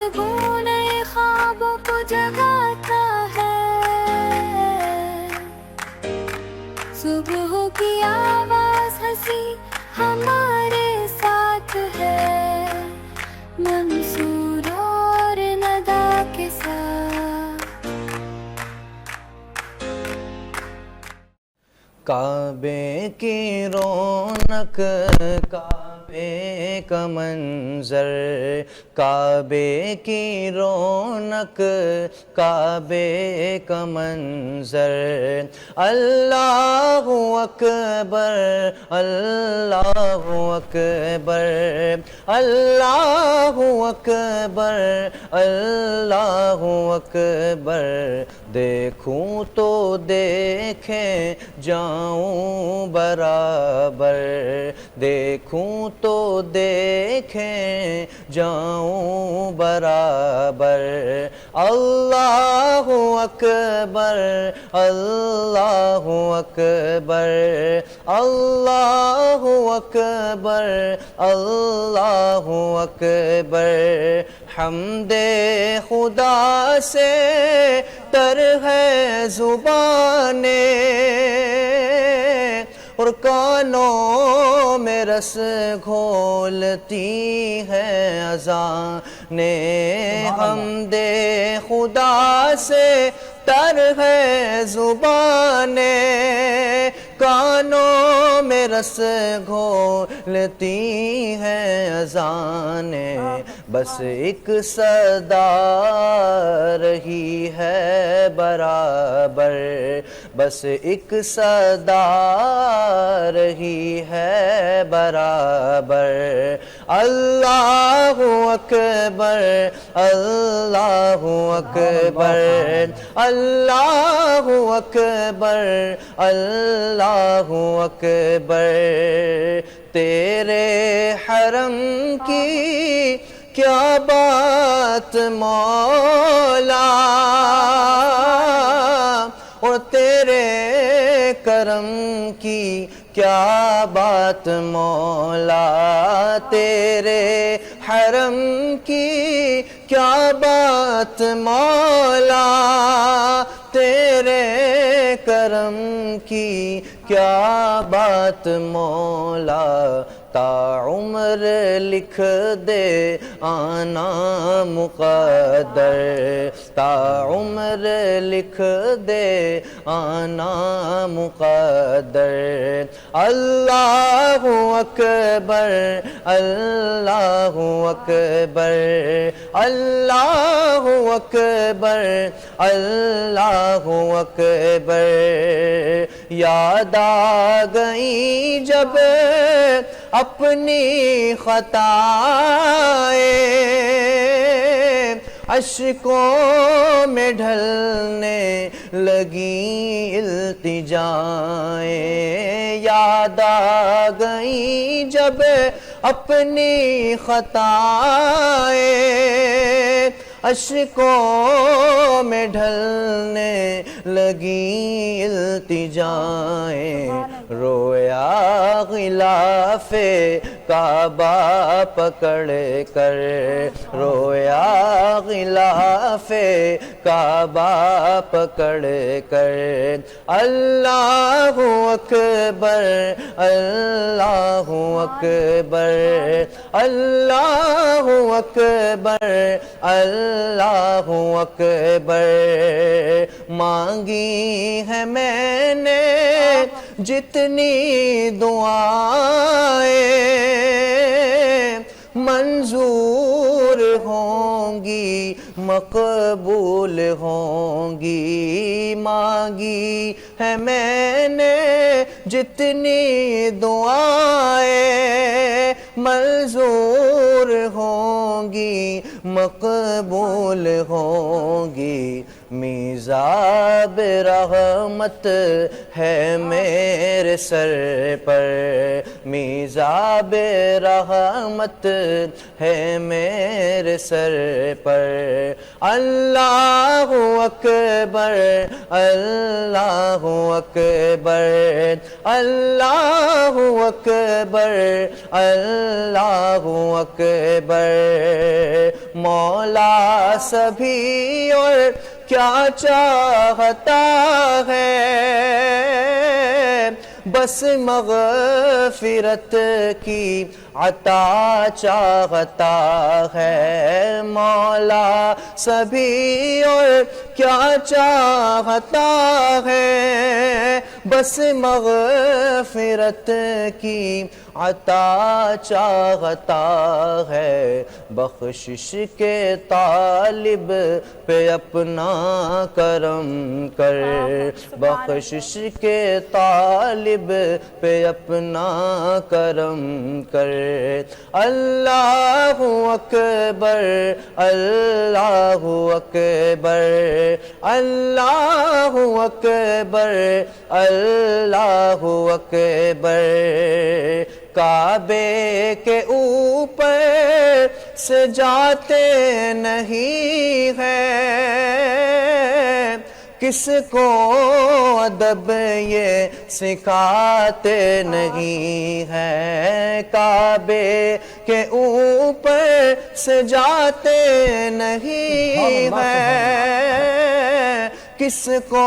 گفتگو نئے خوابوں کو جگاتا ہے، صبح کی آواز ہنسی ہمارے ساتھ ہے، منصور اور ندا کے ساتھ۔ کعبے کی رونق، کعبے کا منظر، کعبے کی رونق، کعبے کا منظر، اللہ اکبر، اللہ اکبر، اللہ اکبر، اللہ اکبر، دیکھوں تو دیکھیں جاؤں برابر، دیکھوں تو دیکھیں جاؤں برابر، اللہ اکبر، اللہ اکبر، اللہ اکبر، اللہ اکبر، حمد خدا سے تر ہے زبانیں اور کانوں میں رس گھولتی ہے اذانیں، حمد خدا سے تر ہے زبانیں، کانوں میں رس گھولتی ہے اذانیں، بس ایک صدا رہی ہے برابر، بس ایک صدا رہی ہے برابر، اللہ اکبر، اللہ اکبر، اللہ اکبر، اللہ اکبر، تیرے حرم کی کیا بات مولا، اور تیرے کرم کی کیا بات مولا، تیرے حرم کی کیا بات مولا، تیرے کرم کی کیا بات مولا، تا عمر لکھ دے آنا مقدر، تا عمر لکھ دے آنا مقدر، اللہ اکبر، اللہ اکبر، اللہ اکبر، اللہ اکبر، یاد آ گئی جب اپنی خطائیں، اشکوں میں ڈھلنے لگی التجائیں، یاد آ گئی جب اپنی خطائیں، اشکوں میں ڈھلنے لگی التجائیں، رویا غلاف کعبہ پکڑ کر، رویا غلاف کعبہ پکڑ کر، اللہ اکبر، اللہ اکبر، اللہ اکبر، اللہ اکبر، مانگی ہے میں نے جتنی دعائیں، منظور ہوں گی مقبول ہوں گی، مانگی ہے میں نے جتنی دعائیں، منظور ہوں گی مقبول ہوں گی، میزاب رحمت ہے میرے سر پر، میزاب رحمت ہے میرے سر پر۔ اللہ اکبر اللہ اکبر اللہ اکبر اللہ اکبر۔ مولا سبھی اور کیا چاہتا ہے، بس مغفرت کی عطا چاہتا ہے۔ مولا سبھی اور کیا چاہتا ہے، بس مغفرت کی عطا چاہتا ہے۔ بخشش کے طالب پہ اپنا کرم کر، بخشش کے طالب پہ اپنا کرم کر۔ اللہ اکبر اللہ اکبر اللہ اکبر اللہ اکبر۔ کعبے کے اوپر سے جاتے نہیں ہیں، کس کو ادب یہ سکھاتے نہیں ہیں۔ کعبے کے اوپر سے جاتے نہیں ہیں، کس کو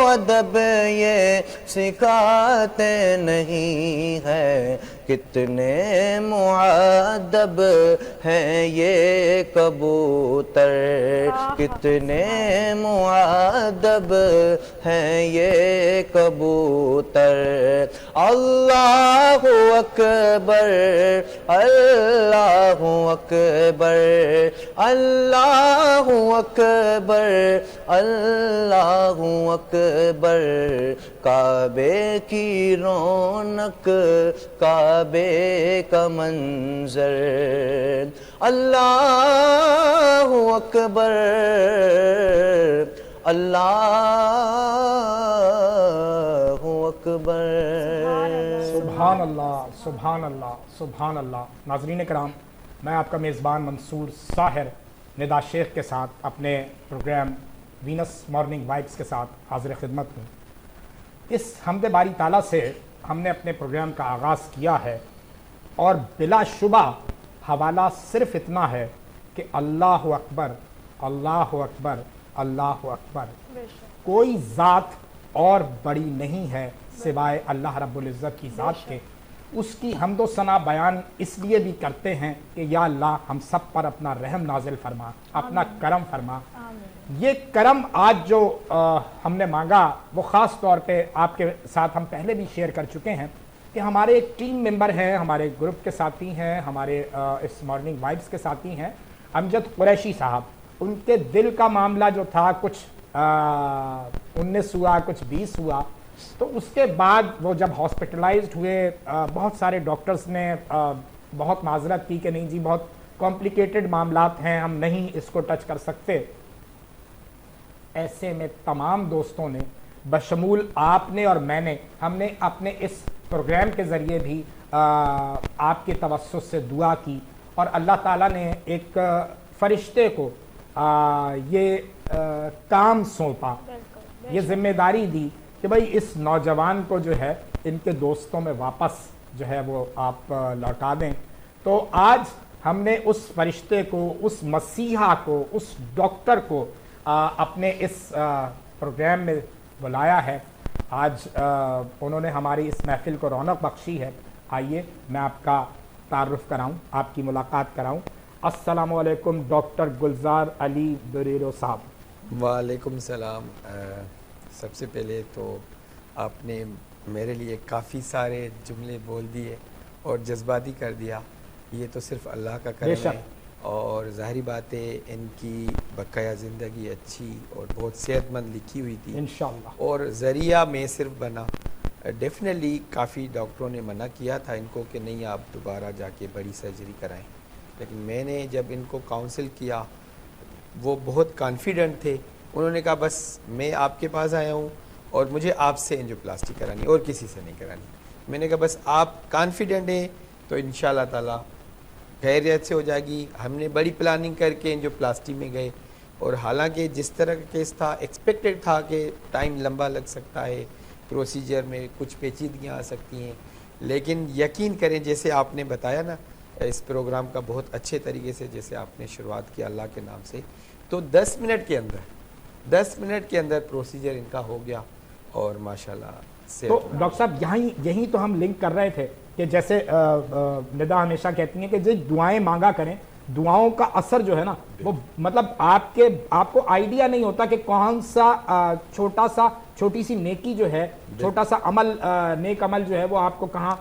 ادب یہ سکھاتے نہیں ہیں۔ کتنے معدب ہیں یہ کبوتر، کتنے معدب ہیں یہ کبوتر۔ اللہ اکبر اللہ اکبر اللہ اکبر اللہ اکبر۔ کعبے کی رونق کعبے کا منظر، اللہ اکبر اللہ اکبر۔ سبحان اللہ سبحان اللہ سبحان اللہ۔ ناظرین کرام، میں آپ کا میزبان منصور ساحر ندا شیخ کے ساتھ اپنے پروگرام وینس مارننگ وائبس کے ساتھ حاضر خدمت ہوں۔ اس حمد باری تعالیٰ سے ہم نے اپنے پروگرام کا آغاز کیا ہے، اور بلا شبہ حوالہ صرف اتنا ہے کہ اللہ اکبر اللہ اکبر اللہ اکبر۔ کوئی ذات اور بڑی نہیں ہے سوائے اللہ رب العزت کی ذات کے۔ اس کی حمد و ثنا بیان اس لیے بھی کرتے ہیں کہ یا اللہ ہم سب پر اپنا رحم نازل فرما، اپنا کرم فرما۔ یہ کرم آج جو ہم نے مانگا وہ خاص طور پہ آپ کے ساتھ ہم پہلے بھی شیئر کر چکے ہیں کہ ہمارے ایک ٹیم ممبر ہیں، ہمارے گروپ کے ساتھی ہیں، ہمارے اس مارننگ وائبس کے ساتھی ہیں، امجد قریشی صاحب۔ ان کے دل کا معاملہ جو تھا کچھ 19 ہوا، کچھ 20 ہوا، تو اس کے بعد وہ جب ہاسپٹلائزڈ ہوئے، بہت سارے ڈاکٹرز نے بہت معذرت کی کہ نہیں جی بہت کمپلیکیٹڈ معاملات ہیں، ہم نہیں اس کو ٹچ کر سکتے۔ ایسے میں تمام دوستوں نے بشمول آپ نے اور میں نے، ہم نے اپنے اس پروگرام کے ذریعے بھی آپ کے توسط سے دعا کی، اور اللہ تعالیٰ نے ایک فرشتے کو یہ کام سونپا، یہ ذمہ داری دی کہ بھائی اس نوجوان کو جو ہے ان کے دوستوں میں واپس جو ہے وہ آپ لوٹا دیں۔ تو آج ہم نے اس فرشتے کو، اس مسیحا کو، اس ڈاکٹر کو اپنے اس پروگرام میں بلایا ہے۔ آج انہوں نے ہماری اس محفل کو رونق بخشی ہے۔ آئیے میں آپ کا تعارف کراؤں، آپ کی ملاقات کراؤں۔ السلام علیکم ڈاکٹر گلزار علی بریرو صاحب۔ وعلیکم السلام۔ سب سے پہلے تو آپ نے میرے لیے کافی سارے جملے بول دیے اور جذباتی کر دیا، یہ تو صرف اللہ کا کرم ہے، اور ظاہری بات ہے ان کی بقایا زندگی اچھی اور بہت صحت مند لکھی ہوئی تھی انشاءاللہ، اور ذریعہ میں صرف بنا۔ ڈیفینیٹلی کافی ڈاکٹروں نے منع کیا تھا ان کو کہ نہیں آپ دوبارہ جا کے بڑی سرجری کرائیں، لیکن میں نے جب ان کو کاؤنسل کیا وہ بہت کانفیڈنٹ تھے انہوں نے کہا بس میں آپ کے پاس آیا ہوں اور مجھے آپ سے اینجیوپلاسٹی کرانی اور کسی سے نہیں کرانی. میں نے کہا بس آپ کانفیڈنٹ ہیں تو انشاءاللہ تعالیٰ خیریت سے ہو جائے گی. ہم نے بڑی پلاننگ کر کے اینجیوپلاسٹی میں گئے اور حالانکہ جس طرح کا کیس تھا ایکسپیکٹڈ تھا کہ ٹائم لمبا لگ سکتا ہے, پروسیجر میں کچھ پیچیدگیاں آ سکتی ہیں, لیکن یقین کریں جیسے آپ نے بتایا نا اس پروگرام کا بہت اچھے طریقے سے جیسے آپ نے شروعات کی اللہ کے نام سے, تو 10 منٹ کے اندر پروسیجر ان کا ہو گیا اور ماشاءاللہ سے. تو ڈاکٹر صاحب یہیں تو ہم لنک کر رہے تھے کہ جیسے ندا ہمیشہ کہتی ہیں کہ جو دعائیں مانگا کریں, دعاؤں کا اثر جو ہے نا وہ مطلب آپ کو آئیڈیا نہیں ہوتا کہ کون سا چھوٹی سی نیکی جو ہے, چھوٹا سا عمل, نیک عمل جو ہے وہ آپ کو کہاں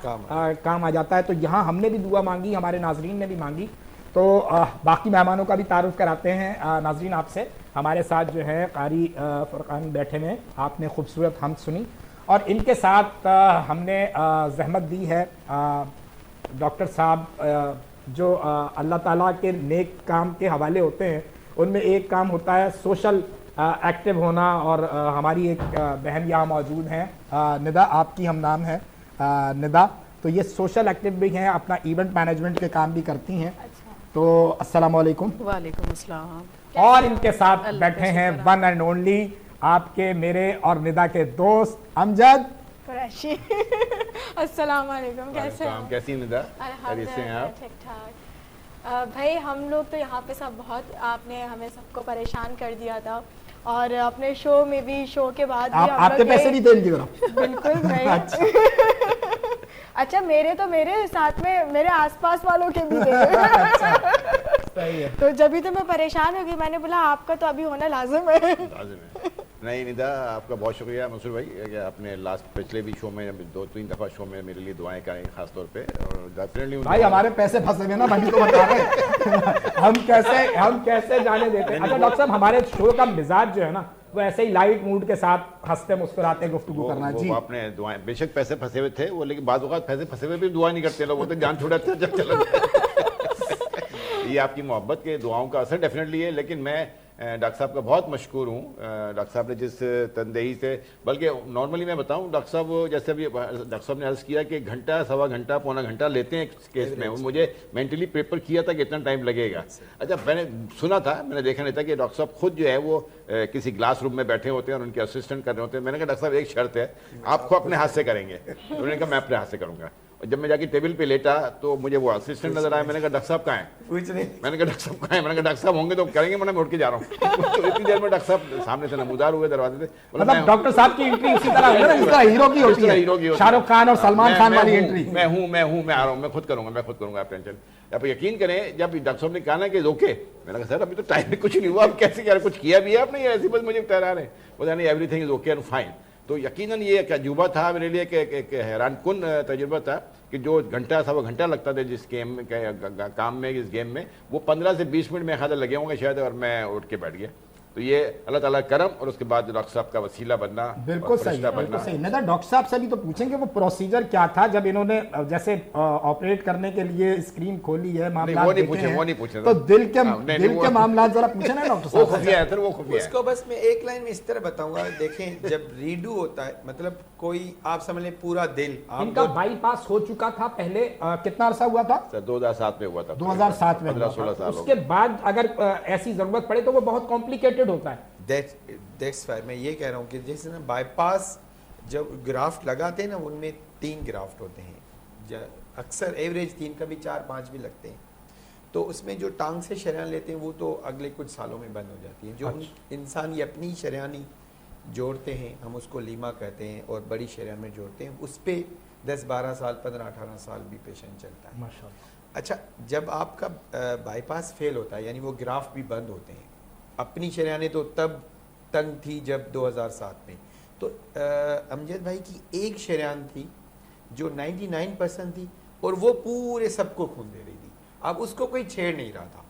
کام آ جاتا ہے. تو یہاں ہم نے بھی دعا مانگی, ہمارے ناظرین نے بھی مانگی. تو باقی مہمانوں کا بھی تعارف کراتے ہیں ناظرین آپ سے. ہمارے ساتھ جو ہے قاری فرقان بیٹھے ہیں, آپ نے خوبصورت حمد سنی اور ان کے ساتھ ہم نے زحمت دی ہے ڈاکٹر صاحب جو اللہ تعالیٰ کے نیک کام کے حوالے ہوتے ہیں. ان میں ایک کام ہوتا ہے سوشل ایکٹیو ہونا, اور ہماری ایک بہن یہاں موجود ہیں ندا, آپ کی ہم نام ہے ندا, تو یہ سوشل ایکٹیو بھی ہیں, اپنا ایونٹ مینجمنٹ کے کام بھی کرتی ہیں. تو السلام علیکم. وعلیکم السلام. اور ان کے ساتھ بیٹھے ہیں ون اینڈ اونلی آپ کے, میرے اور ندا کے دوست امجد قریشی. السلام علیکم. کیسے ہیں؟ کیسی ندا؟ خیریت سے ہیں آپ؟ ٹھیک ٹھاک. بھائی ہم لوگ تو یہاں پہ سب بہت, آپ نے ہمیں سب کو پریشان کر دیا تھا اور اپنے شو میں بھی, شو کے بعد بھی آپ کے پیسے بھی دے ان کی طرف. بالکل بھائی. اچھا میرے ساتھ میں میرے آس پاس والوں کے بھی تو جبھی تو میں پریشان ہو گئی, میں نے بولا آپ کا تو ابھی ہونا لازم ہے. نہیں ندا, آپ کا بہت شکریہ منصور بھائی کہ آپ نے پچھلے بھی شو میں 2-3 دفعہ شو میں میرے لیے دعائیں کریں خاص طور پہ, اور ڈیفینیٹلی بھائی ہمارے پیسے پھنسے ہوئے نا, بھائی تو بتا رہے ہیں ہم کیسے جانے دیتے ہیں. اچھا ڈاکٹر صاحب ہمارے شو کا مزاج جو ہے نا وہ ایسے ہی لائٹ موڈ کے ساتھ ہنستے مسکراتے گفتگو کرنا. جی آپ نے دعائیں, بے شک پیسے پھنسے ہوئے تھے وہ, لیکن بعض اوقات پیسے پھنسے ہوئے بھی دعا نہیں کرتے لوگ, وہ تو جان چھوڑاتے ہیں جب چلو. یہ آپ کی محبت کے دعاؤں کا اثر ڈیفینیٹلی ہے, لیکن میں ڈاکٹر صاحب کا بہت مشکور ہوں. ڈاکٹر صاحب نے جس تندہی سے, بلکہ نارملی میں بتاؤں ڈاکٹر صاحب جیسے ابھی ڈاکٹر صاحب نے عرض کیا کہ گھنٹہ سوا گھنٹہ پونا گھنٹہ لیتے ہیں کیس میں, مجھے مینٹلی پریپر کیا تھا کہ اتنا ٹائم لگے گا. اچھا میں نے سنا تھا, میں نے دیکھا نہیں تھا کہ ڈاکٹر صاحب خود جو ہے وہ کسی کلاس روم میں بیٹھے ہوتے ہیں اور ان کے اسسٹنٹ کر رہے ہوتے ہیں. میں نے کہا ڈاکٹر صاحب ایک شرط ہے, آپ کو اپنے ہاتھ سے کریں گے. انہوں نے کہا میں اپنے ہاتھ سے کروں گا. اور جب میں جا کے ٹیبل پہ لیٹا تو مجھے وہ اسسٹنٹ نظر آیا. میں نے کہا ڈاکٹر صاحب کہاں ہیں؟ کچھ نہیں. میں نے کہا ڈاکٹر صاحب کہاں ہیں؟ میں نے کہا ڈاکٹر صاحب ہوں گے تو کریں گے, میں اٹھ کے جا رہا ہوں. تو اتنی دیر میں ڈاکٹر صاحب سامنے سے نمودار ہوئے دروازے سے. مطلب ڈاکٹر صاحب کی انٹری اسی طرح ہے نا جس طرح ہیرو کی ہوتی ہے, شاہ رخ خان اور سلمان خان والی انٹری. میں آ رہا ہوں, میں خود کروں گا, آپ ٹینشن. آپ یقین کریں جب ڈاکٹر صاحب نے کہا نا کہ اوکے, میں نے کہا سر ابھی تو ٹائم بھی کچھ نہیں ہوا, اب کیسے کیا کچھ کیا بھی ہے آپ نے, ایسی بس مجھے ٹھہرا رہے ہیں. بتا نہیں everything is okay and fine. تو یقیناً یہ ایک عجوبہ تھا میرے لیے, کہ ایک حیران کن تجربہ تھا کہ جو گھنٹہ سوا گھنٹہ لگتا تھا جس گیم کام میں, اس گیم میں, وہ 15 سے 20 منٹ میں خیال لگے ہوں گے شاید, اور میں اٹھ کے بیٹھ گیا. تو یہ اللہ تعالیٰ کرم, اور اس کے بعد ڈاکٹر صاحب کا وسیلہ بننا. بالکل صحیح, بالکل صحیح. نہیں ڈاکٹر صاحب سے بھی تو پوچھیں کہ وہ پروسیجر کیا تھا جب انہوں نے جیسے آپریٹ کرنے کے لیے اسکرین کھولی ہے, معاملات وہ نہیں پوچھے تو دل کے معاملات ذرا پوچھیں نا ڈاکٹر صاحب. وہ خفیہ ہے سر, وہ خفیہ ہے. اس کو بس میں ایک لائن میں اس طرح بتاؤں گا. دیکھیں جب ریڈو ہوتا ہے, مطلب کوئی آپ سمجھ لیں پورا دل, ان کا بائی پاس ہو چکا تھا پہلے, کتنا عرصہ ہوا تھا سر؟ 2007 میں ہوا تھا. 2007 میں 15-16 سال. اس کے بعد اگر ایسی ضرورت پڑے تو وہ بہت کمپلیکیٹڈ ہوتا ہے. دیٹس وائی میں یہ کہہ رہا ہوں کہ جیسے نا بائی پاس جب گرافٹ لگاتے ہیں نا, ان میں 3 گرافٹ ہوتے ہیں, اکثر ایوریج 3 کا بھی 4-5 بھی لگتے ہیں. تو اس میں جو ٹانگ سے شریان لیتے ہیں وہ تو اگلے کچھ سالوں میں بند ہو جاتی ہیں. جو انسان یہ اپنی شریانی جوڑتے ہیں, ہم اس کو لیما کہتے ہیں, اور بڑی شریان میں جوڑتے ہیں, اس پہ 10-12 سال 15-18 سال بھی پیشنٹ چلتا ہے. ماشاءاللہ. اچھا جب آپ کا بائی پاس فیل ہوتا ہے, یعنی وہ گرافٹ بھی بند ہوتے ہیں. اپنی شریانیں تو تب تنگ تھی جب 2007 میں, تو امجد بھائی کی ایک شریان تھی جو 99% تھی, اور وہ پورے سب کو خون دے رہی تھی. اب اس کو کوئی چھیڑ نہیں رہا تھا.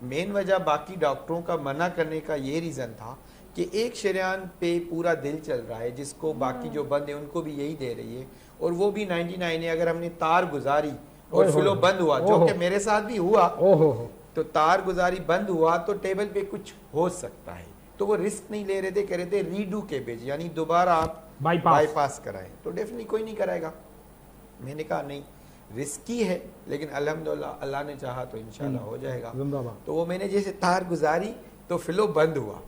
مین وجہ باقی ڈاکٹروں کا منع کرنے کا یہ ریزن تھا کہ ایک شریان پہ پورا دل چل رہا ہے, جس کو باقی جو بند ہے ان کو بھی یہی دے رہی ہے, اور وہ بھی 99 ہے. اگر ہم نے تار گزاری اور فلو بند ہوا, جو کہ میرے ساتھ بھی ہوا, تو تار گزاری بند ہوا تو ٹیبل پہ کچھ ہو سکتا ہے, تو وہ رسک نہیں لے رہے تھے, کہہ رہے تھے ریڈو کیبیج یعنی دوبارہ آپ بائی پاس کرائیں, تو ڈیفینیٹلی کوئی نہیں کرائے گا. میں نے کہا نہیں رسکی ہے لیکن الحمدللہ اللہ نے چاہا تو انشاءاللہ ہو جائے گا. تو وہ میں نے جیسے تار گزاری تو فلو بند ہوا,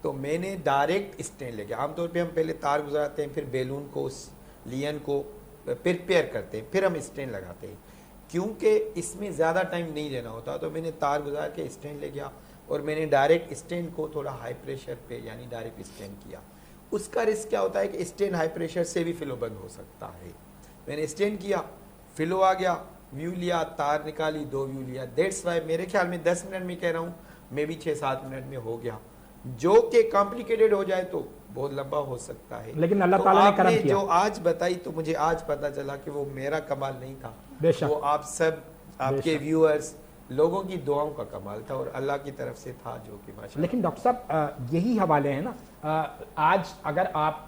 تو میں نے ڈائریکٹ اسٹین لے کے, عام طور پہ ہم پہلے تار گزارتے ہیں, پھر بیلون کو لین کو پریپیئر کرتے ہیں, پھر ہم اسٹین لگاتے ہیں. کیونکہ اس میں زیادہ ٹائم نہیں لینا ہوتا تو میں نے تار گزار کے اسٹین لے گیا اور میں نے ڈائریکٹ اسٹین کو تھوڑا ہائی پریشر پہ یعنی ڈائریکٹ اسٹین کیا. اس کا رسک کیا ہوتا ہے کہ اسٹین ہائی پریشر سے بھی فلو بند ہو سکتا ہے. میں نے اسٹین کیا, فلو آ گیا, ویو لیا, تار نکالی, 2 ویو لیا. دیٹس وائی میرے خیال میں 10 منٹ میں کہہ رہا ہوں, میں بھی 6-7 منٹ میں ہو گیا, جو کہ کمپلیکیٹڈ ہو جائے تو بہت لمبا ہو سکتا ہے. لیکن اللہ تعالیٰ نے کرم کیا. جو آج بتائی تو مجھے آج پتا چلا کہ وہ میرا کمال نہیں تھا, وہ آپ سب آپ کے ویورز لوگوں کی دعاؤں کا کمال تھا اور اللہ کی طرف سے تھا جو کہ ماشاءاللہ. لیکن ڈاکٹر صاحب یہی حوالے ہیں نا, آج اگر آپ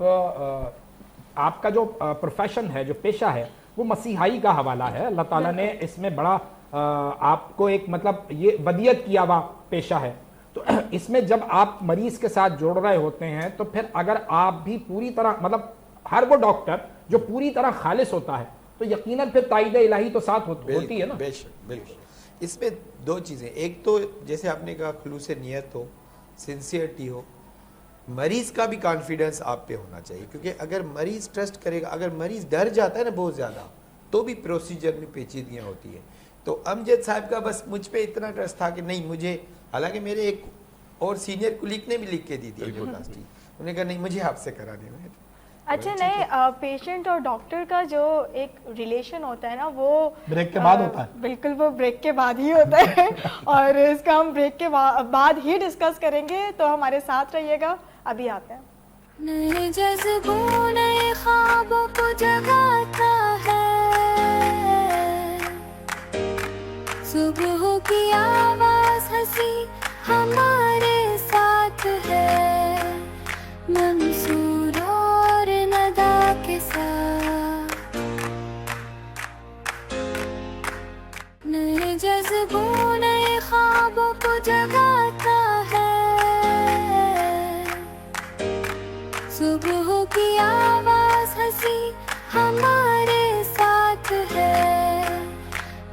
کا جو پروفیشن ہے, جو پیشہ ہے, وہ مسیحائی کا حوالہ ہے. اللہ تعالیٰ نے اس میں بڑا آپ کو ایک مطلب یہ ودیت کیا ہوا پیشہ ہے. تو اس میں جب آپ مریض کے ساتھ جوڑ رہے ہوتے ہیں تو پھر اگر آپ بھی پوری طرح مطلب ہر وہ ڈاکٹر جو پوری طرح خالص ہوتا ہے تو یقیناً پھر تائید الہی تو ساتھ ہوتی ہے نا. بے شک بالکل. اس میں 2 چیزیں, ایک تو جیسے آپ نے کہا خلوص نیت ہو, سنسیئرٹی ہو, مریض کا بھی کانفیڈنس آپ پہ ہونا چاہیے. کیونکہ اگر مریض ٹرسٹ کرے گا, اگر مریض ڈر جاتا ہے نا بہت زیادہ, تو بھی پروسیجر میں پیچیدگیاں ہوتی ہیں. تو امجد صاحب کا بس مجھ پہ اتنا ٹرسٹ تھا کہ نہیں مجھے, حالانکہ میرے ایک اور سینئر کولیگ نے بھی لکھ کے دی تھی, انہوں نے کہا نہیں مجھے آپ سے کرانے میں. اچھا نہیں, پیشنٹ اور ڈاکٹر کا جو ایک ریلیشن ہوتا ہے نا وہ بریک کے بعد ہوتا ہے. بالکل وہ بریک کے بعد ہی ہوتا ہے اور اس کا ہم بریک کے بعد ہی ڈسکس کریں گے, تو ہمارے ساتھ رہیے گا. ابھی آتے ہیں. نئے جذبوں نئے خوابوں کو جگاتا ہے, صبح کی آواز ہنسی ہمارے ساتھ ہے, منصور اور ندا کے ساتھ. نئے جذبوں نئے خوابوں کو جگاتا ہے, صبح کی آواز ہنسی ہمارے ساتھ ہے,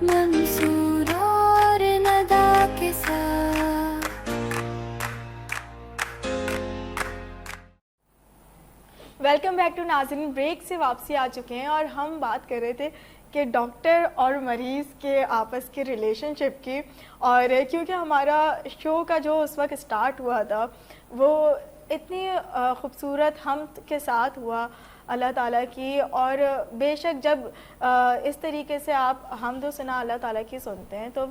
منصور اور ندا کے ساتھ. ویلکم بیک ٹو ناظرین. بریک سے واپسی آ چکے ہیں اور ہم بات کر رہے تھے کہ ڈاکٹر اور مریض کے آپس کی ریلیشن شپ کی, اور کیونکہ ہمارا شو کا جو اس وقت اسٹارٹ ہوا تھا وہ اتنی خوبصورت حمد کے ساتھ ہوا اللہ تعالیٰ کی, اور بے شک جب اس طریقے سے آپ حمد و ثنا اللہ تعالیٰ کی سنتے ہیں تو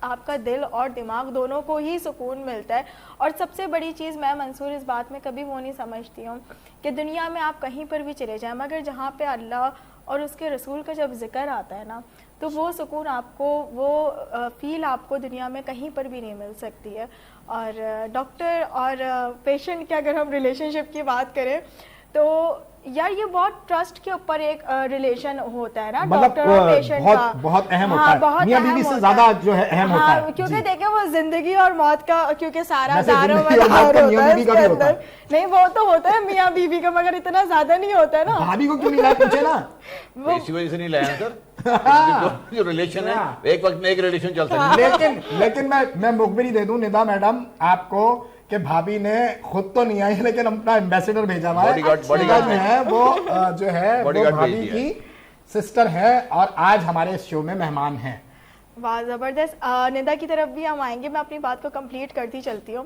آپ کا دل اور دماغ دونوں کو ہی سکون ملتا ہے. اور سب سے بڑی چیز میں منصور اس بات میں کبھی وہ نہیں سمجھتی ہوں کہ دنیا میں آپ کہیں پر بھی چلے جائیں, مگر جہاں پہ اللہ اور اس کے رسول کا جب ذکر آتا ہے نا تو وہ سکون آپ کو, وہ فیل آپ کو دنیا میں کہیں پر بھی نہیں مل سکتی ہے. اور ڈاکٹر اور پیشنٹ کی اگر ہم ریلیشن شپ کی بات کریں تو یار یہ بہت ٹرسٹ کے اوپر ایک ریلیشن ہوتا ہے نا ڈاکٹر اور پیشنٹ کا, بہت اہم ہوتا ہے, میاں بیوی سے زیادہ جو ہے اہم ہوتا ہے. کیونکہ دیکھیں وہ زندگی اور موت کا, کیونکہ سارا دار و مدار ہوتا ہے اس کے اندر. نہیں وہ تو ہوتا ہے میاں بیوی کا, مگر اتنا زیادہ نہیں ہوتا ہے نا. بھابھی کو کیوں نہیں لایا پوچھے نا, اسی وجہ سے نہیں لایا سر. جو ریلیشن ہے ایک وقت میں ایک ریلیشن چلتا ہے. لیکن میں مخبری دے دوں ندا میڈم آپ کو کہ بھابھی نے خود تو نہیں آئی لیکن اپنا ایمبیسڈر بھیجا ہوا ہے, وہ جو ہے وہ بھابھی کی سسٹر ہے اور آج ہمارے اس شو میں مہمان ہیں. واہ زبردست. ندا کی طرف بھی ہم آئیں گے, میں اپنی بات کو کمپلیٹ کرتی چلتی ہوں.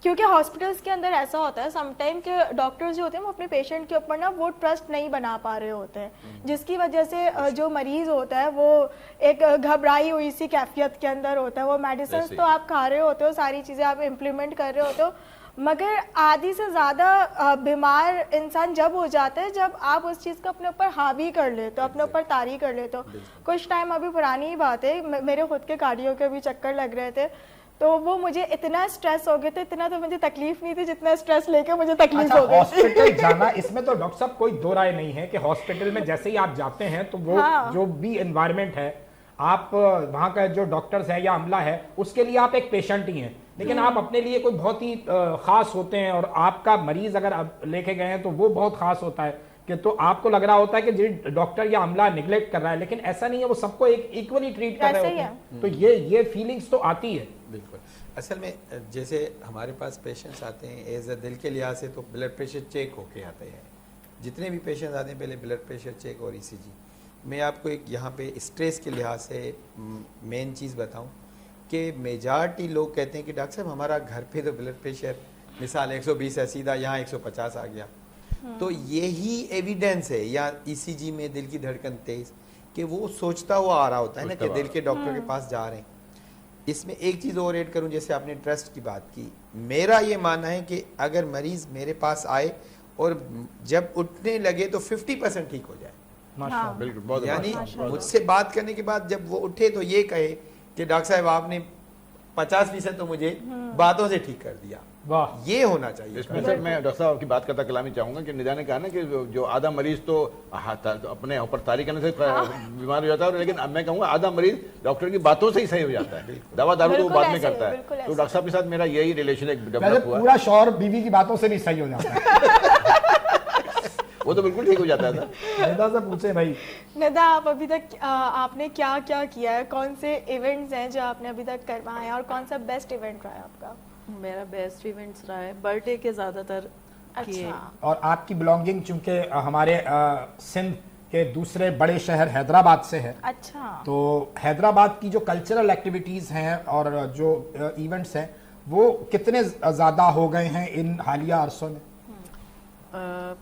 کیونکہ ہاسپٹلس کے اندر ایسا ہوتا ہے سم ٹائم کہ ڈاکٹرز جو ہوتے ہیں وہ اپنے پیشنٹ کے اوپر نا وہ ٹرسٹ نہیں بنا پا رہے ہوتے ہیں, جس کی وجہ سے جو مریض ہوتا ہے وہ ایک گھبرائی ہوئی سی کیفیت کے اندر ہوتا ہے. وہ میڈیسنس تو آپ کھا رہے ہوتے ہو, ساری چیزیں آپ امپلیمنٹ کر رہے ہوتے ہو, مگر آدھی سے زیادہ بیمار انسان جب ہو جاتا ہے جب آپ اس چیز کو اپنے اوپر حاوی کر لیتے ہو, اپنے اوپر طاری کر لیتے ہو. کچھ ٹائم ابھی پرانی ہی بات ہے, میرے خود کے کارڈیو کے بھی چکر لگ رہے تھے, تو وہ مجھے اتنا اسٹریس ہو گئے تھے, اتنا تو مجھے تکلیف نہیں تھی جتنا اسٹریس لے کے مجھے تکلیف ہو گئی. ہاسپٹل جانا اس میں تو ڈاکٹر صاحب کوئی دو رائے نہیں ہے کہ ہاسپٹل میں جیسے ہی آپ جاتے ہیں تو وہ جو بھی انوائرمنٹ ہے آپ وہاں کا جو ڈاکٹرز ہے یا عملہ ہے اس کے لیے آپ ایک پیشنٹ ہی ہیں, لیکن آپ اپنے لیے کوئی بہت ہی خاص ہوتے ہیں, اور آپ کا مریض اگر لے کے گئے ہیں تو وہ بہت خاص ہوتا ہے کہ تو آپ کو لگ رہا ہوتا ہے کہ جو ڈاکٹر یا عملہ نگلیکٹ کر رہا ہے, لیکن ایسا نہیں ہے, وہ سب کو ایک ایکولی ٹریٹ کر رہے ہوتے ہیں. تو یہ فیلنگز تو آتی ہے. بالکل. اصل میں جیسے ہمارے پاس پیشنٹس آتے ہیں ایز اے دل کے لحاظ سے تو بلڈ پریشر چیک ہو کے آتے ہیں. جتنے بھی پیشنٹس آتے ہیں پہلے بلڈ پریشر چیک اور ECG. میں آپ کو ایک یہاں پہ اسٹریس کے لحاظ سے مین چیز بتاؤں کہ میجارٹی لوگ کہتے ہیں کہ ڈاکٹر صاحب ہمارا گھر پہ تو بلڈ پریشر مثال 120 ہے, سیدھا یہاں 150 آ گیا. تو یہی ایویڈنس ہے یا ECG میں دل کی دھڑکن تیز کہ وہ سوچتا ہوا آ رہا ہوتا ہے نا کہ دل کے ڈاکٹر کے پاس جا رہے ہیں. اس میں ایک چیز اور ایڈ کروں, جیسے آپ نے ٹرسٹ کی بات کی, میرا یہ ماننا ہے کہ اگر مریض میرے پاس آئے اور جب اٹھنے لگے تو 50% ٹھیک ہو جائے. بالکل بہت یعنی مجھ سے بات کرنے کے بعد جب وہ اٹھے تو یہ کہے کہ ڈاکٹر صاحب آپ نے 50% تو مجھے باتوں سے ٹھیک کر دیا. یہ ہونا چاہیے. اس میں سر میں ڈاکٹر صاحب کی بات کرتا کلامی چاہوں گا کہ ندا نے کہا نا کہ جو آدھا مریض تو اپنے اوپر تاری کرنے سے بیمار ہو جاتا ہے, لیکن اب میں کہوں گا آدھا مریض ڈاکٹر کی باتوں سے ہی صحیح ہو جاتا ہے. دوا دارو تو وہ بعد میں کرتا ہے. تو ڈاکٹر صاحب کے ساتھ میرا یہی ریلیشن ایک ڈیولپ ہوا. پورا شوہر بیوی کی باتوں سے بھی صحیح ہو جاتا ہے. وہ تو بالکل ٹھیک ہو جاتا تھا. ندا سے پوچھیں بھائی, ندا آپ ابھی تک آپ نے کیا کیا کیا ہے, کون سے ایونٹس ہیں جو آپ نے ابھی تک کروائے ہیں, اور کون سا بیسٹ ایونٹ رہا ہے آپ کا؟ میرا بیسٹ ایونٹس رہا ہے برتھ ڈے کے زیادہ تر کیے. اور آپ کی بلونگنگ چونکہ ہمارے سندھ کے دوسرے بڑے شہر حیدرآباد سے ہے, اچھا, تو حیدرآباد کی جو کلچرل ایکٹیویٹیز ہیں اور جو ایونٹس ہیں وہ کتنے زیادہ ہو گئے ہیں ان حالیہ عرصوں میں؟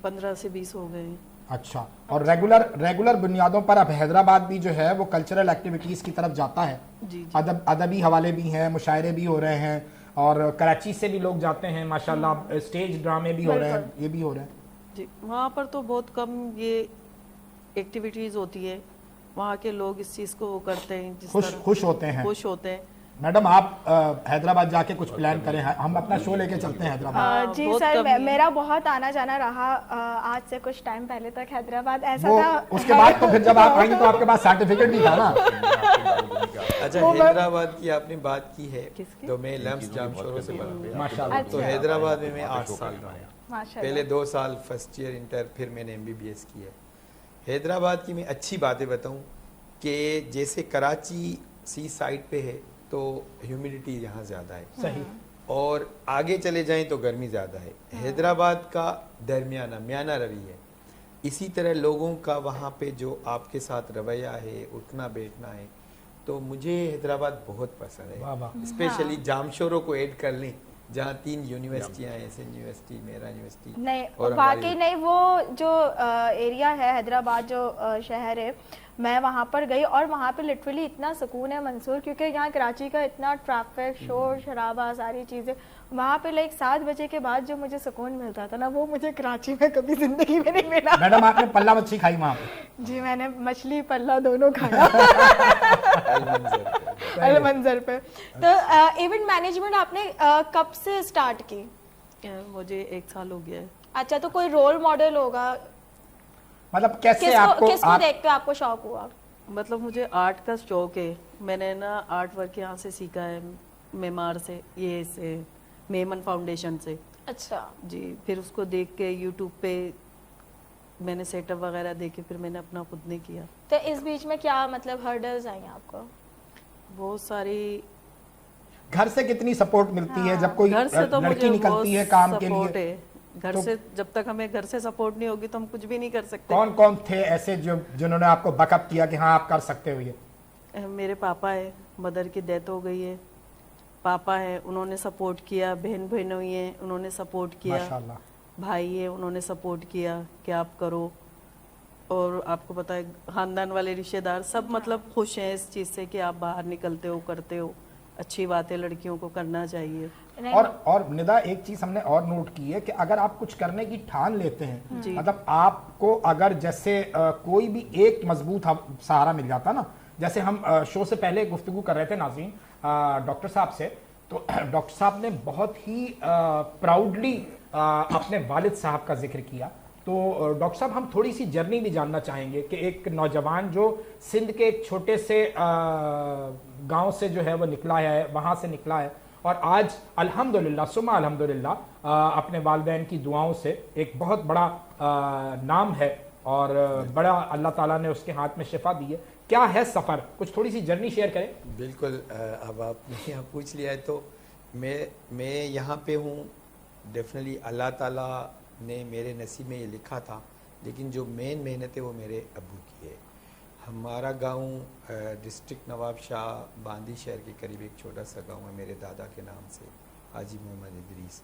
15 سے 20 ہو گئے. اچھا, اور ریگولر بنیادوں پر اب حیدرآباد بھی جو ہے وہ کلچرل ایکٹیویٹیز کی طرف جاتا ہے. ادبی حوالے بھی ہیں, مشاعرے بھی ہو رہے ہیں, اور کراچی سے بھی لوگ جاتے ہیں ماشاءاللہ, اسٹیج ڈرامے بھی ہو رہے ہیں, یہ بھی ہو رہے ہیں. جی, وہاں پر تو بہت کم یہ ایکٹیویٹیز ہوتی ہے. وہاں کے لوگ اس چیز کو وہ کرتے ہیں, خوش ہوتے ہیں. خوش ہوتے ہیں. میڈم آپ حیدرآباد جا کے کچھ پلان کریں, ہم اپنا شو لے کے چلتے ہیں حیدرآباد. جی سر, میرا بہت آنا جانا رہا آج سے کچھ ٹائم پہلے تک حیدرآباد. ایسا تھا اس کے بعد تو پھر جب آپ آئیں گے تو آپ کے پاس سرٹیفکیٹ بھی تھا نا. اچھا, حیدرآباد کی آپ نے بات کی ہے تو میں لمس جام شوروں سے بات. تو حیدرآباد میں 8 سال رہا. پہلے 2 سال فرسٹ ایئر انٹر, پھر میں نے MBBS کی ہے. حیدرآباد کی میں اچھی باتیں بتاؤں کہ جیسے کراچی سی سائڈ پہ ہے تو ہیومیڈیٹی یہاں زیادہ ہے, صحیح, اور آگے چلے جائیں تو گرمی زیادہ ہے. حیدرآباد کا درمیانہ میانہ روی ہے. اسی طرح لوگوں کا وہاں پہ جو آپ کے ساتھ رویہ ہے, اٹھنا بیٹھنا ہے, تو مجھے حیدرآباد بہت پسند ہے. اسپیشلی جامشوروں کو ایڈ کر لیں جہاں 3 یونیورسٹیاں ہیں, ایس یونیورسٹی, میرا یونیورسٹی. نہیں واقعی نہیں, وہ جو ایریا ہے حیدرآباد جو شہر ہے, میں وہاں پر گئی اور وہاں پہ لٹرلی اتنا سکون ہے منصور, کیونکہ یہاں کراچی کا اتنا ٹریفک, شور شرابہ, ساری چیزیں. وہاں پہ 7 بجے کے بعد جو مجھے سکون ملتا تھا نا, وہ مجھے کراچی میں کبھی زندگی میں نہیں ملا. میڈم آپ نے پلہ مچھی کھائی وہاں پہ؟ جی, میں نے مچھلی پلہ دونوں کھایا المنظر پہ. تو ایونٹ مینجمنٹ آپ نے کب سے اسٹارٹ کی؟ مجھے 1 سال ہو گیا ہے. اچھا, تو کوئی رول ماڈل ہوگا, مطلب کیسے آپ کو, کس کو دیکھ کے آپ کو شوق ہوا؟ مطلب مجھے آرٹ کا شوق ہے. میں نے نا آرٹ ورک یہاں سے سیکھا ہے, معمار سے, یہ سے میمن فاؤنڈیشن سے. اچھا جی, پھر اس کو دیکھ کے یوٹیوب پہ میں نے سیٹ اپ وغیرہ دیکھے, پھر میں نے اپنا خود نے کیا. تو اس بیچ میں کیا مطلب ہرڈلز آئی آپ کو؟ بہت ساری. گھر سے کتنی سپورٹ ملتی ہے جب کوئی گھر سے تو لڑکی مجھے نکلتی ہے کام کے لیے؟ گھر سے, جب تک ہمیں گھر سے سپورٹ نہیں ہوگی تو ہم کچھ بھی نہیں کر سکتے. کون کون تھے ایسے جنہوں نے آپ کو بیک اپ کیا کہ ہاں آپ کر سکتے ہو یہ؟ میرے پاپا ہے, مدر کی ڈیتھ ہو گئی ہے. پاپا ہے, انہوں نے سپورٹ کیا. بہن ہوئی ہیں, انہوں نے سپورٹ کیا. بھائی ہے, انہوں نے سپورٹ کیا کہ آپ کرو. اور آپ کو پتہ ہے خاندان والے رشتہ دار سب مطلب خوش ہیں اس چیز سے کہ آپ باہر نکلتے ہو, کرتے ہو. اچھی باتیں لڑکیوں کو کرنا چاہیے. اور ندا ایک چیز ہم نے اور نوٹ کی ہے کہ اگر آپ کچھ کرنے کی ٹھان لیتے ہیں, مطلب آپ کو اگر جیسے کوئی بھی ایک مضبوط سہارا مل جاتا نا, جیسے ہم شو سے پہلے گفتگو کر رہے تھے ناظرین ڈاکٹر صاحب سے, تو ڈاکٹر صاحب نے بہت ہی پراؤڈلی اپنے والد صاحب کا ذکر کیا تو ڈاکٹر صاحب ہم تھوڑی سی جرنی بھی جاننا چاہیں گے کہ ایک نوجوان جو سندھ کے ایک چھوٹے سے گاؤں سے جو ہے وہ نکلا ہے، وہاں سے نکلا ہے، اور آج الحمدللہ ثم الحمدللہ اپنے والدین کی دعاؤں سے ایک بہت بڑا نام ہے اور بڑا اللہ تعالیٰ نے اس کے ہاتھ میں شفا دی ہے. کیا ہے سفر؟ کچھ تھوڑی سی جرنی شیئر کریں. بالکل. اب آپ نے یہاں پوچھ لیا ہے تو میں یہاں پہ ہوں. ڈیفینیٹلی اللہ تعالیٰ نے میرے نصیب میں یہ لکھا تھا، لیکن جو مین محنت ہے وہ میرے ابو کی ہے. ہمارا گاؤں ڈسٹرکٹ نواب شاہ باندی شہر کے قریب ایک چھوٹا سا گاؤں ہے میرے دادا کے نام سے، حاجی محمد ادریس.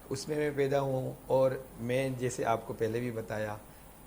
اس میں پیدا ہوں، اور میں جیسے آپ کو پہلے بھی بتایا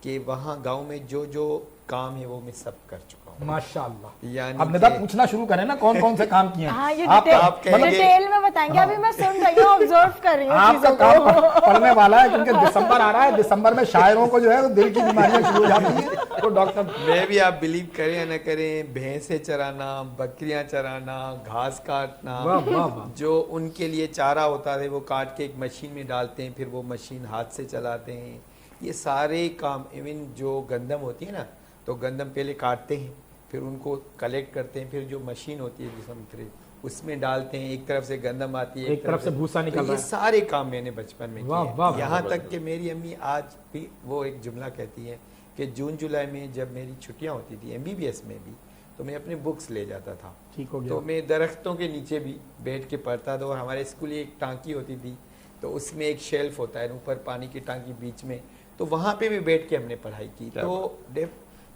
کہ وہاں گاؤں میں جو کام ہے وہ میں سب کر چکا ہوں. ماشاءاللہ. یعنی اب ندا پوچھنا شروع کریں نا کون کون سے کام کیے ہیں. ہاں یہ آپ کہیں گے- ڈیٹیل میں بتائیں گے. ابھی میں سن رہی ہوں، آبزرو کر رہی ہوں آپ کا چیزوں کام کو. پڑھنے والا ہے کیونکہ دسمبر آ رہا ہے. دسمبر میں شاعروں کو جو ہے دل کی بیماریاں شروع ہو جاتی ہیں. تو ڈاکٹر میں بھی آپ بلیو کریں یا نہ کریں، بھینسیں چرانا، بکریاں چرانا، گھاس کاٹنا، واہ واہ واہ. جو ان کے لیے چارہ ہوتا ہے وہ کاٹ کے ایک مشین میں ڈالتے ہیں، پھر وہ مشین ہاتھ سے چلاتے ہیں. یہ سارے کام، ایون جو گندم ہوتی ہے نا، تو گندم پہلے کاٹتے ہیں، پھر ان کو کلیکٹ کرتے ہیں، پھر جو مشین ہوتی ہے جس میں اس میں ڈالتے ہیں. ایک طرف سے گندم آتی ہے، ایک طرف سے بھوسا نکل تو رہا یہ ہے. سارے کام میں نے بچپن میں واہ کیے. واہ. یہاں تک کہ میری امی آج بھی وہ ایک جملہ کہتی ہے کہ جون جولائی میں جب میری چھٹیاں ہوتی تھی MBBS میں بھی، تو میں اپنے بکس لے جاتا تھا. ٹھیک ہو تو گیا. میں درختوں کے نیچے بھی بیٹھ کے پڑھتا تھا. اور ہمارے اسکول ایک ٹانکی ہوتی تھی، تو اس میں ایک شیلف ہوتا ہے، اوپر پانی کی ٹانکی بیچ میں، تو وہاں پہ بھی بیٹھ کے ہم نے پڑھائی کی. تو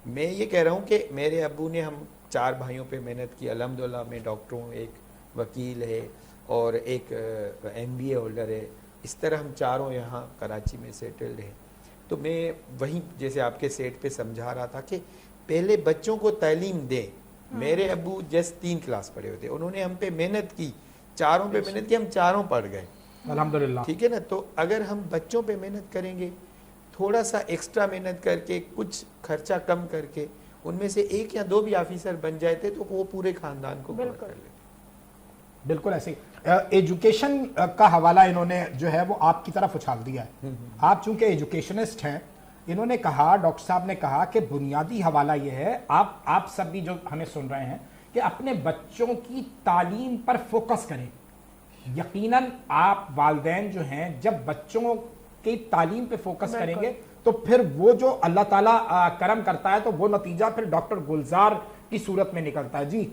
میں یہ کہہ رہا ہوں کہ میرے ابو نے ہم 4 بھائیوں پہ محنت کی. الحمدللہ میں ڈاکٹر ہوں، ایک وکیل ہے اور ایک MBA ہولڈر ہے. اس طرح ہم چاروں یہاں کراچی میں سیٹلڈ ہیں. تو میں وہیں جیسے آپ کے سیٹ پہ سمجھا رہا تھا کہ پہلے بچوں کو تعلیم دیں. میرے ابو جسٹ 3 کلاس پڑھے ہوتے، انہوں نے ہم پہ محنت کی، چاروں پہ محنت کی، ہم چاروں پڑھ گئے. الحمدللہ. ٹھیک ہے نا. تو اگر ہم بچوں پہ محنت کریں گے، تھوڑا سا ایکسٹرا محنت کر کے، کچھ خرچہ کم کر کے، ان میں سے 1 یا 2 بھی آفیسر بن جاتے تو وہ پورے خاندان کو کور کر لیتے. بالکل ایسے ایجوکیشن کا حوالہ انہوں نے جو ہے وہ آپ کی طرف اچھال دیا ہے. آپ چونکہ ایجوکیشنسٹ ہیں، انہوں نے کہا، ڈاکٹر صاحب نے کہا کہ بنیادی حوالہ یہ ہے، آپ سب بھی جو ہمیں سن رہے ہیں، کہ اپنے بچوں کی تعلیم پر فوکس کریں. یقیناً آپ والدین جو ہیں جب بچوں کی تعلیم پہ فوکس کریں گے تو پھر وہ جو اللہ تعالیٰ کرم کرتا ہے تو وہ نتیجہ پھر ڈاکٹر گلزار کی صورت میں نکلتا ہے. جی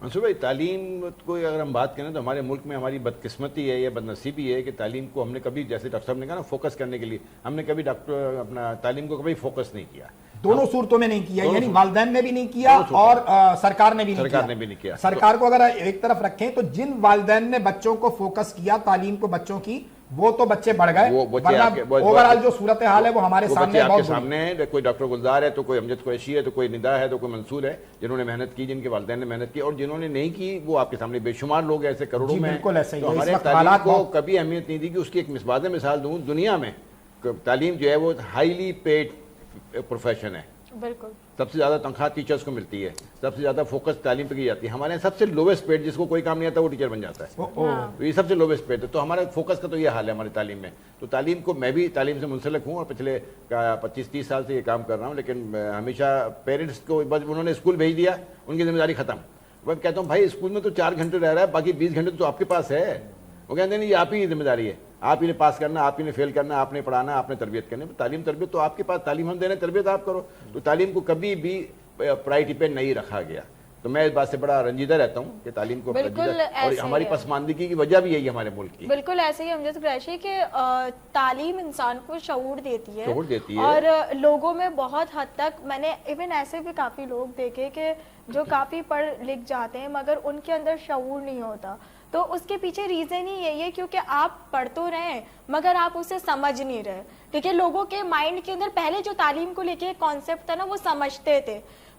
منصور بھائی، تعلیم کو اگر ہم بات کریں تو ہمارے ملک میں ہماری بدقسمتی ہے یا بد نصیبی ہے کہ تعلیم کو ہم نے کبھی، جیسے ڈاکٹر صاحب نے کہا نا، فوکس کرنے کے لیے ہم نے کبھی اپنا تعلیم کو کبھی فوکس نہیں کیا. دونوں صورتوں میں نہیں کیا، یعنی والدین نے بھی نہیں کیا اور سرکار نے بھی نہیں کیا. سرکار کو اگر ایک طرف رکھیں تو جن والدین نے بچوں کو فوکس کیا، تعلیم کو بچوں کی، وہ تو بچے بڑھ گئے. اوورآل جو صورتحال ہے وہ ہمارے سامنے آپ کے سامنے ہے. کوئی ڈاکٹر گلزار ہے تو کوئی امجد قریشی ہے تو کوئی ندا ہے تو کوئی منصور ہے، جنہوں نے محنت کی، جن کے والدین نے محنت کی. اور جنہوں نے نہیں کی وہ آپ کے سامنے بے شمار لوگ ایسے کروڑوں میں ہیں. تو ہمارے تعلیم کو کبھی اہمیت نہیں دی. کہ اس کی ایک مثال دوں، دنیا میں تعلیم جو ہے وہ ہائیلی پیڈ پروفیشن ہے. بالکل. سب سے زیادہ تنخواہ ٹیچرز کو ملتی ہے، سب سے زیادہ فوکس تعلیم پہ کی جاتی ہے. ہمارے یہاں سب سے لویسٹ پیڈ، جس کو کوئی کام نہیں آتا وہ ٹیچر بن جاتا ہے. یہ سب سے لویسٹ پیڈ ہے. تو ہمارے فوکس کا تو یہ حال ہے ہماری تعلیم میں. تو تعلیم کو، میں بھی تعلیم سے منسلک ہوں اور پچھلے 25-30 سال سے یہ کام کر رہا ہوں. لیکن ہمیشہ پیرنٹس کو بس انہوں نے اسکول بھیج دیا، ان کی ذمہ داری ختم. میں کہتا ہوں بھائی اسکول میں تو 4 گھنٹے رہ رہا ہے، باقی 20 گھنٹے تو آپ کے پاس ہے. وہ کہتے ہیں نہیں، یہ آپ ہی کی ذمہ داری ہے، آپ ہی نے پاس کرنا، آپ ہی نے فیل کرنا، آپ نے پڑھانا، آپ نے تربیت کرنی. تعلیم تربیت تو آپ کے پاس، تعلیم ہم دینے، تربیت آپ کرو. تو تعلیم کو کبھی بھی پرائرٹی پہ نہیں رکھا گیا. تو میں اس بات سے بڑا رنجیدہ رہتا ہوں کہ تعلیم کو، اور ہماری پسماندگی کی وجہ بھی یہی ہے ہمارے ملک کی. بالکل ایسے ہی امجد قریشی کہ تعلیم انسان کو شعور دیتی ہے اور لوگوں میں بہت حد تک، میں نے ایون ایسے بھی کافی لوگ دیکھے کہ جو کافی پڑھ لکھ جاتے ہیں مگر ان کے اندر شعور نہیں ہوتا. تو اس کے پیچھے ریزن ہی یہی ہے کیونکہ آپ پڑھ تو رہے ہیں مگر آپ اسے سمجھ نہیں رہے. ٹھیک ہے، لوگوں کے مائنڈ کے اندر پہلے جو تعلیم کو لے کے کانسیپٹ تھا نا وہ سمجھتے تھے،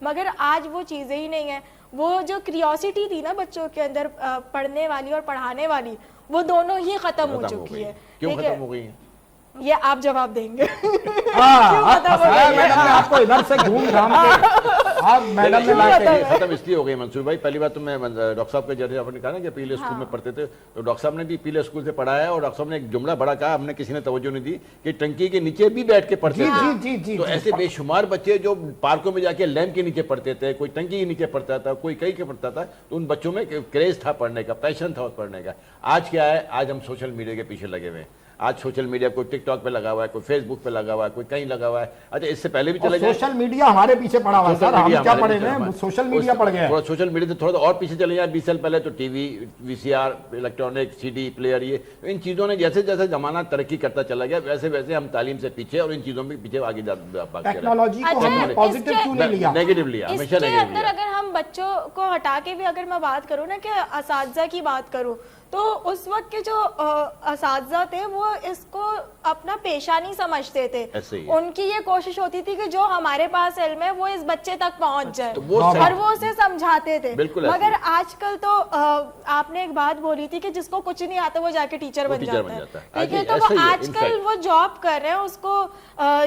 مگر آج وہ چیزیں ہی نہیں ہیں. وہ جو کریوسٹی تھی نا بچوں کے اندر پڑھنے والی اور پڑھانے والی, وہ دونوں ہی ختم ہو چکی ہے. کیوں ختم ہو گئی ہیں؟ یہ آپ جواب دیں گے. میڈم نے آپ کو ادھر سے گھوم گھام کے آپ میڈم نے لا کے ختم اس لیے ہو گئی منصور بھائی. پہلی بات تو میں ڈاکٹر صاحب کے جیسے آپ نے کہا نا کہ پیلے اسکول میں پڑھتے تھے, تو ڈاکٹر صاحب نے بھی پیلے اسکول سے پڑھایا ہے, اور ڈاکٹر صاحب نے ایک جملہ بڑا کہا, ہم نے کسی نے توجہ نہیں دی, کہ ٹنکی کے نیچے بھی بیٹھ کے پڑھتے تھے. تو ایسے بے شمار بچے جو پارکوں میں جا کے لیمپ کے نیچے پڑھتے تھے, کوئی ٹنکی کے نیچے پڑھتا تھا, کوئی کہیں کے پڑھتا تھا, تو ان بچوں میں کریز تھا پڑھنے کا, پیشن تھا پڑھنے کا. آج کیا ہے, آج ہم سوشل میڈیا کے پیچھے لگے ہوئے ہیں. آج سوشل میڈیا کوئی ٹک ٹاک پہ لگا ہوا ہے, کوئی فیس بک پہ لگا ہوا ہے, کوئی کہیں لگا ہوا ہے. اچھا اس سے پہلے بھی چلے جائیں, سوشل میڈیا ہمارے پیچھے پڑا ہوا ہے سر, ہم کیا پڑے ہیں, سوشل میڈیا پڑ گیا ہے. تھوڑا سوشل میڈیا سے تھوڑا اور پیچھے چلے جائیں, 20 سال پہلے تو TV, VCR, electronic, CD player, یہ ان چیزوں نے جیسے جیسے زمانہ ترقی کرتا چلا گیا, ویسے ویسے ہم تعلیم سے پیچھے اور ان چیزوں میں پیچھے آگے بات کر ٹیکنالوجی کو ہم نے پازیٹیو کیوں نہیں لیا, نیگیٹو لیا, اس ہمیشہ کے نیگیٹو اندر لیا. اگر ہم بچوں کو ہٹا کے بھی اگر میں بات کروں نا کہ اساتذہ کی بات کروں, تو اس وقت کے جو اساتذہ تھے وہ اس کو اپنا پیشہ نہیں سمجھتے تھے. ان کی یہ کوشش ہوتی تھی کہ جو ہمارے پاس علم ہے وہ اس بچے تک پہنچ جائے, اور وہ اسے سمجھاتے تھے. مگر آج کل تو آپ نے ایک بات بولی تھی کہ جس کو کچھ نہیں آتا وہ جا کے ٹیچر بن جاتا ہے, ٹھیک ہے, تو وہ آج کل وہ جاب کر رہے ہیں, اس کو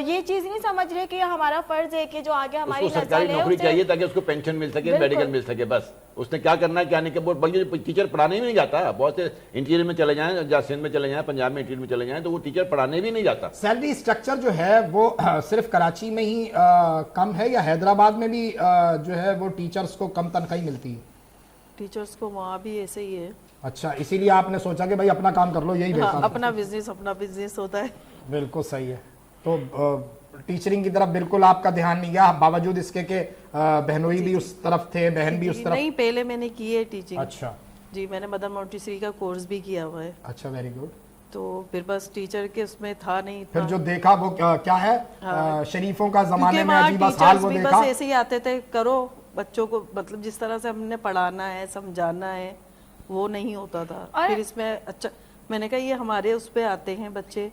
یہ چیز نہیں سمجھ رہے کہ ہمارا فرض ہے کہ جو آگے ہماری سرکاری نوکری چاہیے تاکہ اس کو پینشن مل سکے, میڈیکل مل سکے, بس اس نے کیا کرنا ہے کیا نہیں. بلکہ ٹیچر پڑھانے بھی نہیں جاتا, بہت سے انٹیریئر میں چلے جائیں, یا سندھ میں چلے جائیں, پنجاب میں انٹیریئر میں چلے جائیں, تو وہ ٹیچر پڑھانے بھی نہیں جاتا. سیلری اسٹرکچر جو ہے وہ صرف کراچی میں ہی کم ہے, یا حیدرآباد میں بھی جو ہے وہ ٹیچرز کو کم تنخواہی ملتی ہے؟ ٹیچرز کو وہاں بھی ایسے ہی ہے. اچھا, اسی لیے آپ نے سوچا کہ بھائی اپنا کام کر لو, یہی بہتر ہے. اپنا بزنس ہوتا ہے. بالکل صحیح ہے. تو ٹیچرنگ کی طرف بالکل آپ کا دھیان نہیں گیا, باوجود اس کے کہ بہنوئی بھی اس طرف تھے, بہن بھی اس طرف؟ نہیں, پہلے میں نے کی ہے ٹیچنگ. اچھا جی, میں نے مدر مونٹیسری کا کورس بھی کیا ہوا ہے. اچھا, ویری گڈ. تو پھر بس ٹیچر کے اس میں تھا نہیں. پھر جو دیکھا وہ کیا ہے, شریفوں کا زمانے میں عجیب حال وہ دیکھا. بس ایسے ہی آتے تھے, کرو بچوں کو, مطلب جس طرح سے ہم نے پڑھانا ہے, سمجھانا ہے, وہ نہیں ہوتا تھا. پھر اس میں اچھا میں نے کہا یہ ہمارے اس پہ آتے ہیں بچے,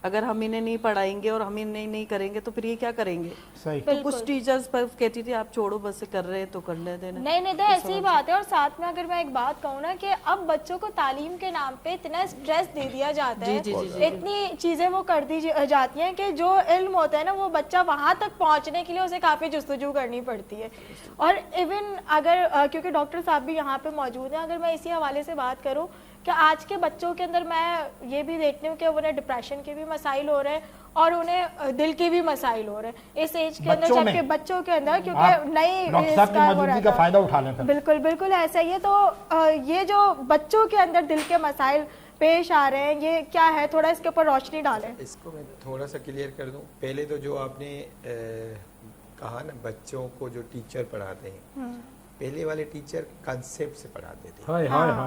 اگر ہم انہیں نہیں پڑھائیں گے اور ہم انہیں نہیں کریں گے تو پھر یہ کیا کریں گے. تو کچھ ٹیچرز پر کہتی تھی آپ چھوڑو, بس کر رہے تو کر لیتے. نہیں تو ایسی بات ہے. اور ساتھ میں اگر میں ایک بات کہوں نا کہ اب بچوں کو تعلیم کے نام پہ اتنا اسٹریس دے دیا جاتا ہے, اتنی چیزیں وہ کر دی جاتی ہیں کہ جو علم ہوتا ہے نا وہ بچہ وہاں تک پہنچنے کے لیے اسے کافی جستجو کرنی پڑتی ہے. اور ایون اگر کیونکہ ڈاکٹر صاحب بھی یہاں پہ موجود ہیں, اگر میں اسی حوالے سے بات کروں کہ آج کے بچوں کے اندر میں یہ بھی دیکھتی ہوں کہ انہیں ڈپریشن کے بھی مسائل ہو رہے ہیں اور انہیں دل کے بھی مسائل ہو رہے ہیں اس ایج کے اندر, جبکہ بچوں کے اندر کیونکہ نئی کا فائدہ اٹھا لیں. بالکل ایسا ہی ہے. تو یہ جو بچوں کے اندر دل کے مسائل پیش آ رہے ہیں, یہ کیا ہے, تھوڑا اس کے اوپر روشنی ڈالیں. اس کو میں تھوڑا سا کلیئر کر دوں. پہلے تو جو آپ نے کہا نا بچوں کو جو ٹیچر پڑھاتے ہیں, پہلے والے ٹیچر کنسیپٹ سے پڑھاتے تھے,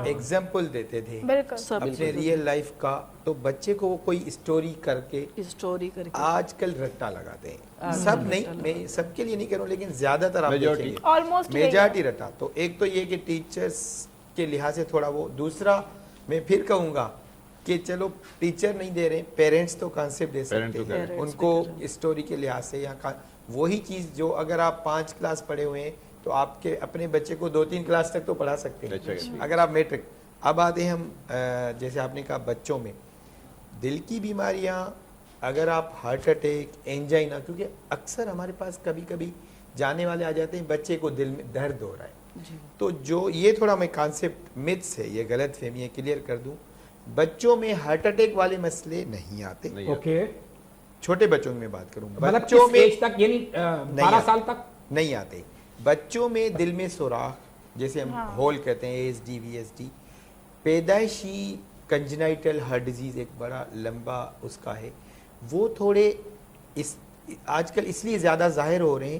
ایگزامپل دیتے تھے اپنے ریئل لائف کا, تو بچے کو وہ کوئی اسٹوری کر کے آج کل رٹا لگاتے ہیں. سب نہیں, میں سب کے لیے نہیں کروں, لیکن زیادہ تر آپ دیکھیں گے میجارٹی رٹا. تو ایک تو یہ کہ ٹیچرز کے لحاظ سے تھوڑا وہ. دوسرا میں پھر کہوں گا کہ چلو ٹیچر نہیں دے رہے, پیرنٹس تو کانسیپٹ دے سکتے ہیں ان کو اسٹوری کے لحاظ سے, یا وہی چیز جو اگر آپ 5 کلاس پڑھے ہوئے ہیں تو آپ کے اپنے بچے کو 2-3 کلاس تک تو پڑھا سکتے ہیں اگر آپ میٹرک. اب آتے ہیں ہم جیسے آپ نے کہا بچوں میں دل کی بیماریاں, اگر آپ ہارٹ اٹیک, اینجائنا, کیونکہ اکثر ہمارے پاس کبھی کبھی جانے والے آ جاتے ہیں بچے کو دل میں درد ہو رہا ہے, تو جو یہ تھوڑا میں کانسیپٹ متس ہے, یہ غلط فہمی ہے, کلیئر کر دوں. بچوں میں ہارٹ اٹیک والے مسئلے نہیں آتے. چھوٹے بچوں میں بات کروں, بچوں میں 12 سال تک نہیں آتے. بچوں میں دل میں سوراخ, جیسے ہم ہول کہتے ہیں, ASD VSD, پیدائشی کنجنائٹل ہارٹ ڈیزیز ایک بڑا لمبا اس کا ہے, وہ تھوڑے آج کل اس لیے زیادہ ظاہر ہو رہے ہیں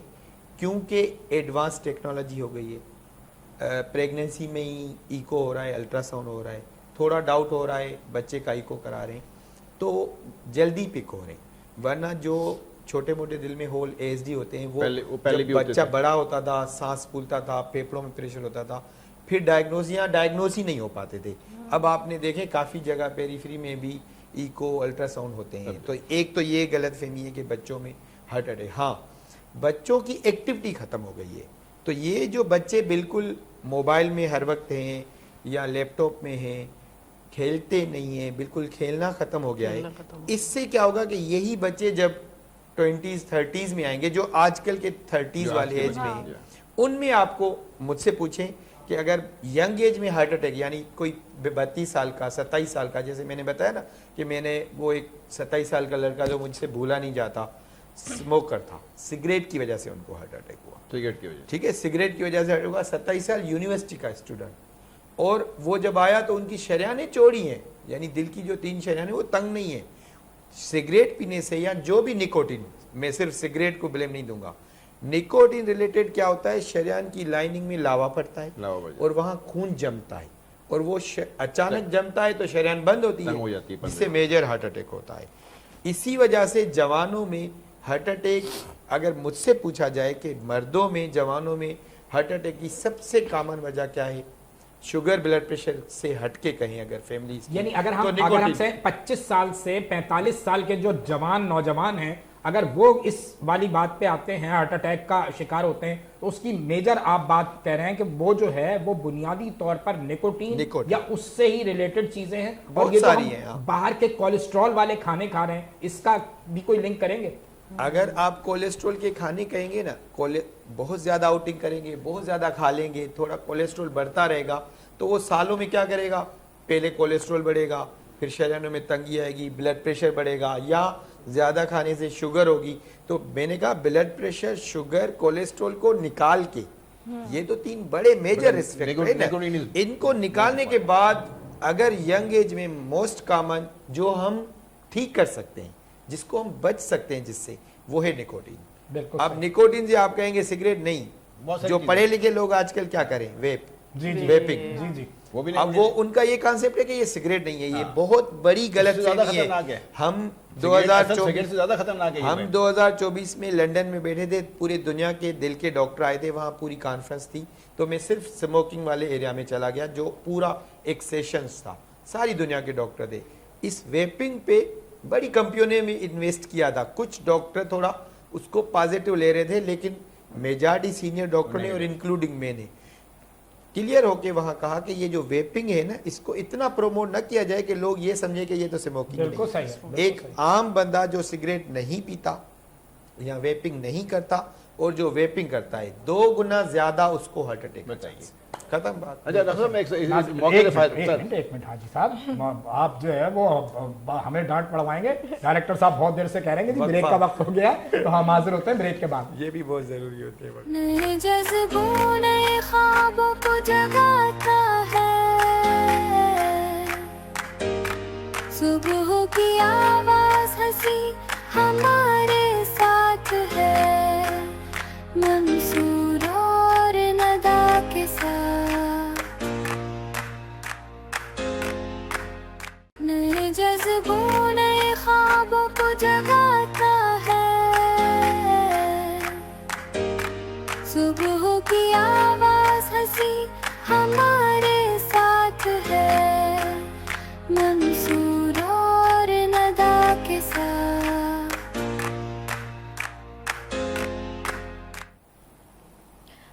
کیونکہ ایڈوانس ٹیکنالوجی ہو گئی ہے. پریگننسی میں ہی ایکو ہو رہا ہے, الٹرا ساؤنڈ ہو رہا ہے, تھوڑا ڈاؤٹ ہو رہا ہے بچے کا ایکو کرا رہے ہیں تو جلدی پک ہو رہے ہیں. ورنہ جو چھوٹے موٹے دل میں ہول ASD ہوتے ہیں وہ بچہ بڑا ہوتا تھا, سانس پھولتا تھا, پھیپھڑوں میں پریشر ہوتا تھا, پھر ڈائگنوز ہی نہیں ہو پاتے تھے. اب آپ نے دیکھیں کافی جگہ پیریفری میں بھی ایکو, الٹرا ساؤنڈ ہوتے ہیں. تو ایک تو یہ غلط فہمی ہے کہ بچوں میں ہارٹ اٹیک. ہاں, بچوں کی ایکٹیویٹی ختم ہو گئی ہے. تو یہ جو بچے بالکل موبائل میں ہر وقت ہیں یا لیپ ٹاپ میں ہیں, کھیلتے نہیں ہیں, بالکل کھیلنا ختم ہو گیا ہے, اس سے کیا ہوگا کہ یہی بچے جب 20s 30s میں آئیں گے, جو آج کل کے 30s والے ایج میں ہیں, ان میں آپ کو مجھ سے پوچھیں کہ اگر ینگ ایج میں ہارٹ اٹیک, یعنی کوئی 32 سال کا 27 سال کا, جیسے میں نے بتایا نا کہ میں نے وہ ایک 27 سال کا لڑکا جو مجھ سے بھولا نہیں جاتا, اسموکر تھا, سگریٹ کی وجہ سے ان کو ہارٹ اٹیک ہوا, سگریٹ کی وجہ, ٹھیک ہے, سگریٹ کی وجہ سے ہارٹ ہوا. 27 سال یونیورسٹی کا اسٹوڈنٹ, اور وہ جب آیا تو ان کی شریانیں چوڑی ہیں, یعنی دل کی جو 3 شریانیں وہ تنگ نہیں ہیں. سگریٹ پینے سے یا جو بھی نکوٹین, میں صرف سگریٹ کو بلیم نہیں دوں گا, نکوٹین ریلیٹڈ کیا ہوتا ہے, شریان کی لائننگ میں لاوا پڑتا ہے اور وہاں خون جمتا ہے, اور وہ اچانک جمتا ہے تو شریان بند ہوتی ہے, جس سے میجر ہارٹ اٹیک ہوتا ہے. اسی وجہ سے جوانوں میں ہارٹ اٹیک, اگر مجھ سے پوچھا جائے کہ مردوں میں جوانوں میں ہارٹ اٹیک کی سب سے کامن وجہ کیا ہے, شوگر بلڈ پریشر سے ہٹ کے کہیں اگر فیملیز, یعنی اگر ہم سے 25 سال سے 45 سال کے جو جوان نوجوان ہیں, اگر وہ اس والی بات پہ آتے ہیں, ہارٹ اٹیک کا شکار ہوتے ہیں, تو اس کی میجر آپ بات کہہ رہے ہیں کہ وہ جو ہے وہ بنیادی طور پر نکوٹین یا اس سے ہی ریلیٹڈ چیزیں ہیں, اور یہ جو ہم باہر کے کولیسٹرول والے کھانے کھا رہے ہیں, اس کا بھی کوئی لنک کریں گے؟ اگر آپ کولیسٹرول کے کھانے کہیں گے نا, بہت زیادہ آؤٹنگ کریں گے, بہت زیادہ کھا لیں گے, تھوڑا کولیسٹرول بڑھتا رہے گا, تو وہ سالوں میں کیا کرے گا, پہلے کولیسٹرول بڑھے گا, پھر شریانوں میں تنگی آئے گی, بلڈ پریشر بڑھے گا, یا زیادہ کھانے سے شوگر ہوگی. تو میں نے کہا بلڈ پریشر, شوگر, کولیسٹرول کو نکال کے, یہ تو 3 بڑے میجر رسک فیکٹر ہیں, ان کو نکالنے کے بعد اگر ینگ ایج میں موسٹ کامن جو ہم ٹھیک کر سکتے ہیں, جس کو ہم بچ سکتے ہیں جس سے, وہ ہے نکوٹین. اب نکوٹین سے آپ کہیں گے سگریٹ نہیں, جو پڑھے لکھے لوگ آج کل کیا کریں, ویپنگ, اب وہ ان کا یہ کانسیپٹ ہے کہ یہ سگریٹ نہیں ہے, یہ بہت بڑی غلط فہمی ہے. ہم 2024 میں لنڈن میں بیٹھے تھے, پورے دنیا کے دل کے ڈاکٹر آئے تھے, وہاں پوری کانفرنس تھی, تو میں صرف سموکنگ والے ایریا میں چلا گیا, جو پورا ایک سیشنز تھا, ساری دنیا کے ڈاکٹر تھے. اس ویپنگ پہ بڑی کمپنیوں نے بھی انویسٹ کیا تھا, کچھ ڈاکٹر تھوڑا اس کو پازیٹیو لے رہے تھے, لیکن میجارٹی سینئر ڈاکٹر نے اور انکلوڈنگ میں نے کلیئر ہو کے وہاں کہا کہ یہ جو ویپنگ ہے نا, اس کو اتنا پروموٹ نہ کیا جائے کہ لوگ یہ سمجھے کہ یہ تو اسموکنگ ہے. ایک عام بندہ جو سگریٹ نہیں پیتا یا ویپنگ نہیں کرتا, اور جو ویپنگ کرتا ہے, 2 گنا زیادہ اس کو ہارٹ اٹیک بچائیے. ختم بات. اچھا ڈاکٹر صاحب, ایک منٹ حاجی صاحب, آپ جو ہے وہ ہمیں ڈانٹ پڑوائیں گے, ڈائریکٹر صاحب بہت دیر سے کہہ رہے ہیں کہ بریک کا وقت ہو گیا, تو ہم حاضر ہوتے ہیں بریک کے بعد. یہ بھی بہت ضروری ہوتے ہیں. نئے جذبوں نئے خوابوں کو جگاتا ہے, صبح کی آواز ہنسی ہمارے ساتھ ہے, منصور اور ندا کے ساتھ. نئے جذبوں نئے خوابوں کو جگاتا ہے, صبح کی آواز ہنسی ہمارے ساتھ ہے, منصور اور ندا کے ساتھ.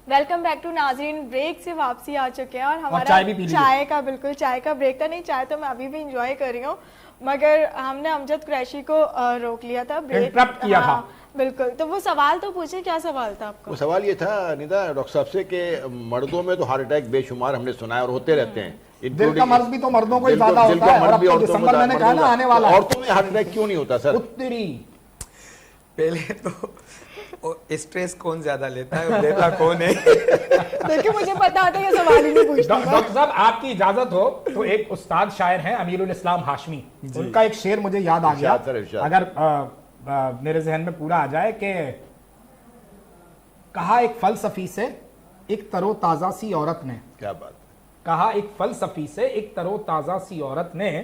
ویلکم بیک ٹو ناظرین, بریک سے واپسی آ چکے ہیں, اور ہمارا چائے کا, بالکل چائے کا بریک تھا. نہیں, چائے تو میں ابھی بھی انجوائے کر رہی ہوں, مگر ہم نے امجد قریشی کو روک لیا تھا, انٹرپٹ کیا تھا. بالکل, تو وہ سوال تو پوچھیں, کیا سوال تھا آپ کا؟ وہ سوال یہ تھا ندا ڈاکٹر صاحب سے کہ مردوں میں تو ہارٹ اٹیک بے شمار ہم نے سنا ہے اور ہوتے رہتے ہیں, دل کا مرض بھی تو مردوں کو ہی زیادہ ہوتا ہے, اور اب تو دسمبر میں نے کہا نا آنے والا ہے, عورتوں میں ہارٹ اٹیک کیوں نہیں ہوتا سر؟ پہلے تو اسٹریس کون زیادہ لیتا ہے اور دیتا کون ہے؟ دیکھیں مجھے پتا ہوتا ہے یہ سوال ہی نہیں پوچھتا. ڈاکٹر صاحب آپ کی اجازت ہو تو ایک استاد شاعر ہیں امیر الاسلام ہاشمی, ان کا ایک شعر مجھے یاد آ گیا, اگر میرے ذہن میں پورا آ جائے, کہ کہا ایک فلسفی سے ایک تر و تازہ سی عورت نے, کیا بات, کہا ایک فلسفی سے ایک تر و تازہ سی عورت نے,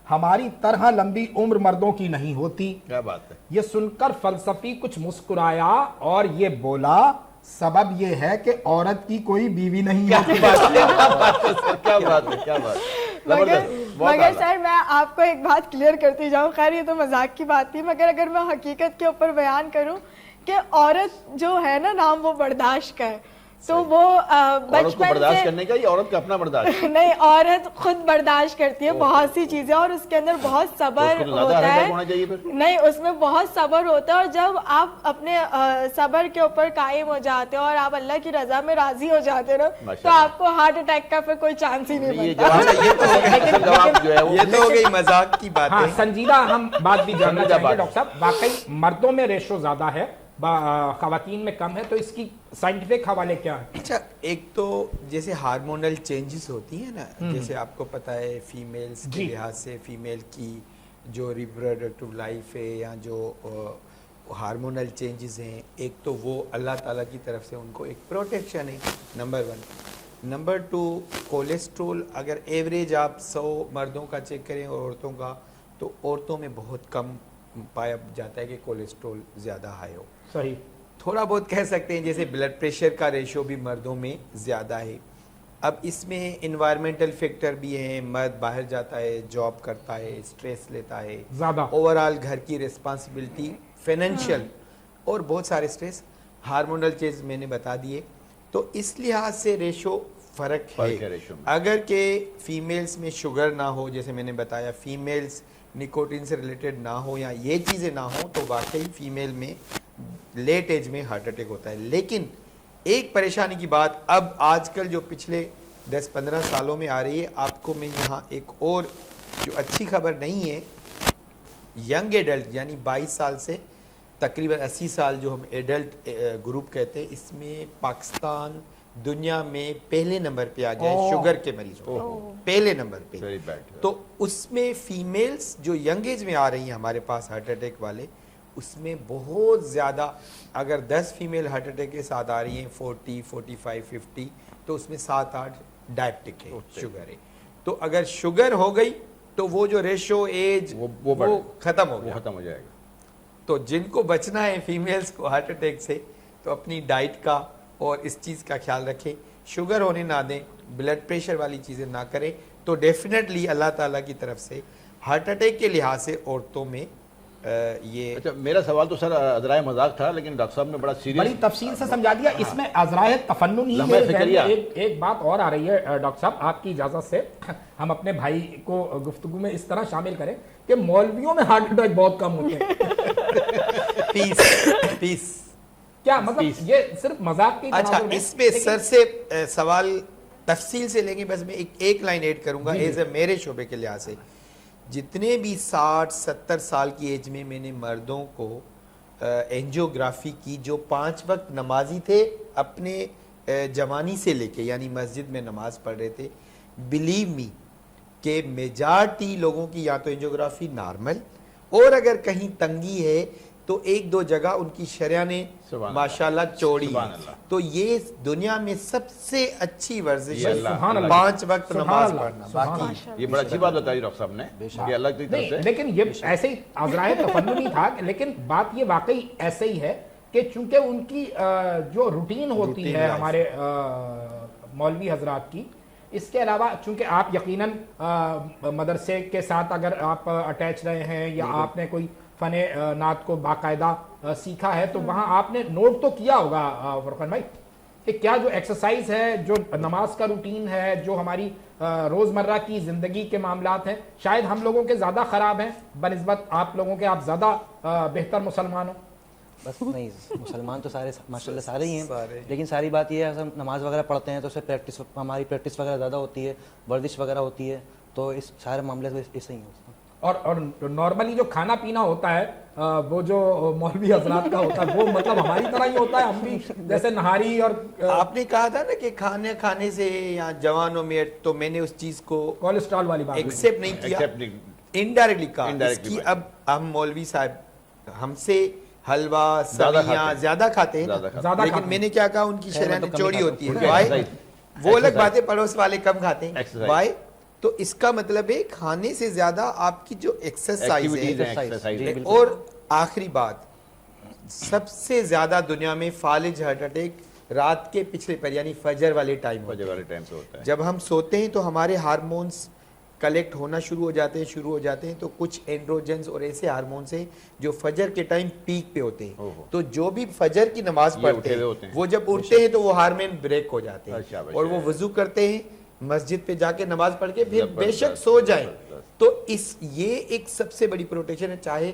ہماری طرح لمبی عمر مردوں کی نہیں ہوتی. کیا بات ہے. یہ سن کر فلسفی کچھ مسکرایا اور یہ بولا, سبب یہ ہے کہ عورت کی کوئی بیوی نہیں ہوتی. کیا بات ہے, کیا بات. مگر سر میں آپ کو ایک بات کلیئر کرتی جاؤں, خیر یہ تو مذاق کی بات تھی, مگر اگر میں حقیقت کے اوپر بیان کروں کہ عورت جو ہے نا نام وہ برداشت کا ہے, تو وہ عورت کو بچپن برداشت سے کرنے کا یا عورت کا اپنا برداشت؟ نہیں, عورت خود برداشت کرتی ہے بہت سی چیزیں, اور اس کے اندر بہت صبر اس کو تو زیادہ ہوتا ہینڈ ہونا چاہیے ہے. پھر. نہیں, اس میں بہت صبر ہوتا ہے, اور جب آپ اپنے صبر کے اوپر قائم ہو جاتے ہو اور آپ اللہ کی رضا میں راضی ہو جاتے ہو نا, تو آپ کو ہارٹ اٹیک کا پھر کوئی چانس ہی نہیں یہ بنتا. جواب جو ہے وہ یہ تو ہو گئی مذاق کی بات ہاں ہے. سنجیدہ ہم بات بھی جاننا سنجیدہ چاہیں گے بات. ڈاکٹر صاحب, واقعی مردوں میں ریشو زیادہ ہے, خواتین میں کم ہے, تو اس کی سائنٹیفک حوالے کیا ہیں؟ اچھا, ایک تو جیسے ہارمونل چینجز ہوتی ہیں نا, جیسے آپ کو پتا ہے فیمیلز کے لحاظ سے فیمیل کی جو ریپروڈکٹیو لائف ہے یا جو ہارمونل چینجز ہیں, ایک تو وہ اللہ تعالیٰ کی طرف سے ان کو ایک پروٹیکشن ہے, نمبر 1. نمبر 2, کولیسٹرول اگر ایوریج آپ 100 مردوں کا چیک کریں اور عورتوں کا, تو عورتوں میں بہت کم پایا جاتا ہے کہ کولیسٹرول زیادہ ہائی ہو. صحیح. تھوڑا بہت کہہ سکتے ہیں جیسے بلڈ پریشر کا ریشو بھی مردوں میں زیادہ ہے. اب اس میں انوائرمنٹل فیکٹر بھی ہیں, مرد باہر جاتا ہے, جاب کرتا ہے, اسٹریس لیتا ہے زیادہ, اوورآل گھر کی ریسپانسبلٹی, فائنینشیل اور بہت سارے اسٹریس, ہارمونل چیز میں نے بتا دیے, تو اس لحاظ سے ریشو فرق ہے. اگر کہ فیمیلز میں شوگر نہ ہو, جیسے میں نے بتایا فیمیلز نکوٹین سے ریلیٹڈ نہ ہو یا یہ چیزیں نہ ہوں, تو واقعی فیمیل میں لیٹ ایج میں ہارٹ اٹیک ہوتا ہے. لیکن ایک پریشانی کی بات اب آج کل جو پچھلے 10-15 سالوں میں آ رہی ہے, آپ کو میں یہاں ایک اور جو اچھی خبر نہیں ہے, ینگ ایڈلٹ یعنی 22 سال سے تقریباً 80 سال جو ہم ایڈلٹ گروپ کہتے ہیں, اس میں پاکستان دنیا میں پہلے نمبر پہ آ گیا ہے شوگر کے مریضوں, پہلے نمبر پہ. تو اس میں فیمیلز جو ینگ ایج میں آ رہی ہیں ہمارے پاس ہارٹ اٹیک والے, اس میں بہت زیادہ, اگر 10 فیمیل ہارٹ اٹیک کے ساتھ آ رہی ہیں 40, 45, 50, تو اس میں 7-8 ڈائبٹک ہے, شوگر ہے. تو اگر شوگر ہو گئی تو وہ جو ریشو ایج وہ ختم ہو جائے گا. تو جن کو بچنا ہے فیمیلز کو ہارٹ اٹیک سے, تو اپنی ڈائٹ کا اور اس چیز کا خیال رکھیں, شوگر ہونے نہ دیں, بلڈ پریشر والی چیزیں نہ کریں, تو ڈیفینیٹلی اللہ تعالیٰ کی طرف سے ہارٹ اٹیک کے لحاظ سے عورتوں میں یہ. اچھا, میرا سوال تو سر ذرائع مذاق تھا, لیکن ڈاکٹر صاحب نے بڑا بڑی سیریس تفصیل سے سمجھا دیا. اس میں عذرائع تفنن ہی ہے. ایک بات اور آ رہی ہے ڈاکٹر صاحب, آپ کی اجازت سے ہم اپنے بھائی کو گفتگو میں اس طرح شامل کریں کہ مولویوں میں ہارٹ اٹیک بہت کم ہوتے ہیں. پیس کیا مطلب یہ صرف مذاق کی؟ اچھا, اس میں سر سے سوال تفصیل سے لیں گے, بس میں ایک لائن ایڈ کروں گا ایز اے میرے شعبے کے لحاظ سے. جتنے بھی 60-70 سال کی ایج میں میں نے مردوں کو اینجیوگرافی کی جو 5 وقت نمازی تھے اپنے جوانی سے لے کے, یعنی مسجد میں نماز پڑھ رہے تھے, بلیو می کہ میجارٹی لوگوں کی یا تو اینجیوگرافی نارمل, اور اگر کہیں تنگی ہے تو 1-2 جگہ ان کی شریانیں ماشاءاللہ چوڑی ہیں. تو یہ دنیا میں سب سے اچھی ورزش ہے 5 وقت نماز پڑھنا. باقی یہ بڑا اچھی بات بتائی ڈاکٹر صاحب نے کہ اللہ کی طرف سے, لیکن یہ ایسے ہی عذرائع تفنن ہی تھا, لیکن بات یہ واقعی ایسے ہی ہے کہ چونکہ ان کی جو روٹین ہوتی ہے ہمارے مولوی حضرات کی, اس کے علاوہ چونکہ آپ یقیناً مدرسے کے ساتھ اگر آپ اٹیچ رہے ہیں یا آپ نے کوئی فن نعت کو باقاعدہ سیکھا ہے, تو وہاں آپ نے نوٹ تو کیا ہوگا فرقان بھائی کہ کیا جو ایکسرسائز ہے, جو نماز کا روٹین ہے, جو ہماری روزمرہ کی زندگی کے معاملات ہیں, شاید ہم لوگوں کے زیادہ خراب ہیں بنسبت آپ لوگوں کے, آپ زیادہ بہتر مسلمان ہو. بس نہیں, مسلمان تو سارے ماشاءاللہ سارے ہی ہیں, لیکن ساری بات یہ ہے ہم نماز وغیرہ پڑھتے ہیں تو اس سے پریکٹس, ہماری پریکٹس وغیرہ زیادہ ہوتی ہے, ورزش وغیرہ ہوتی ہے, تو اس سارے معاملے سے ایسے ہی ہوتا ہے. اور نارملی جو کھانا پینا ہوتا ہے وہ جو مولوی حضرات کا ہوتا ہے وہ مطلب ہماری طرح ہی ہوتا ہے, ہم بھی جیسے نہاری. اور آپ نے کہا تھا نا کہ کھانے سے یا جوانوں میں, تو میں نے اس چیز کو کولیسٹرول والی بات ایکسیپٹ نہیں کیا, انڈائریکٹلی کہا. اس کی اب ہم مولوی صاحب ہم سے حلوہ سویاں زیادہ کھاتے ہیں, لیکن میں نے کیا کہا ان کی شریانیں چوڑی ہوتی ہے. وہ الگ باتیں, پڑوس والے کم کھاتے ہیں. وائی؟ تو اس کا مطلب ہے کھانے سے زیادہ آپ کی جو ایکسرسائز ہے. اور آخری بات, سب سے زیادہ دنیا میں فالج ہارٹ اٹیک رات کے پچھلے پر یعنی فجر والے ٹائم سے ہوتا ہے. جب ہم سوتے ہیں تو ہمارے ہارمونز کلیکٹ ہونا شروع ہو جاتے ہیں تو کچھ اینڈروجنز اور ایسے ہارمونس ہیں جو فجر کے ٹائم پیک پہ ہوتے ہیں. تو جو بھی فجر کی نماز پڑھتے ہیں وہ جب اٹھتے ہیں تو وہ ہارمون بریک ہو جاتے ہیں اور وہ وضو کرتے ہیں, مسجد پہ جا کے نماز پڑھ کے پھر بے شک سو جائیں. تو یہ ایک سب سے بڑی پروٹیکشن ہے. چاہے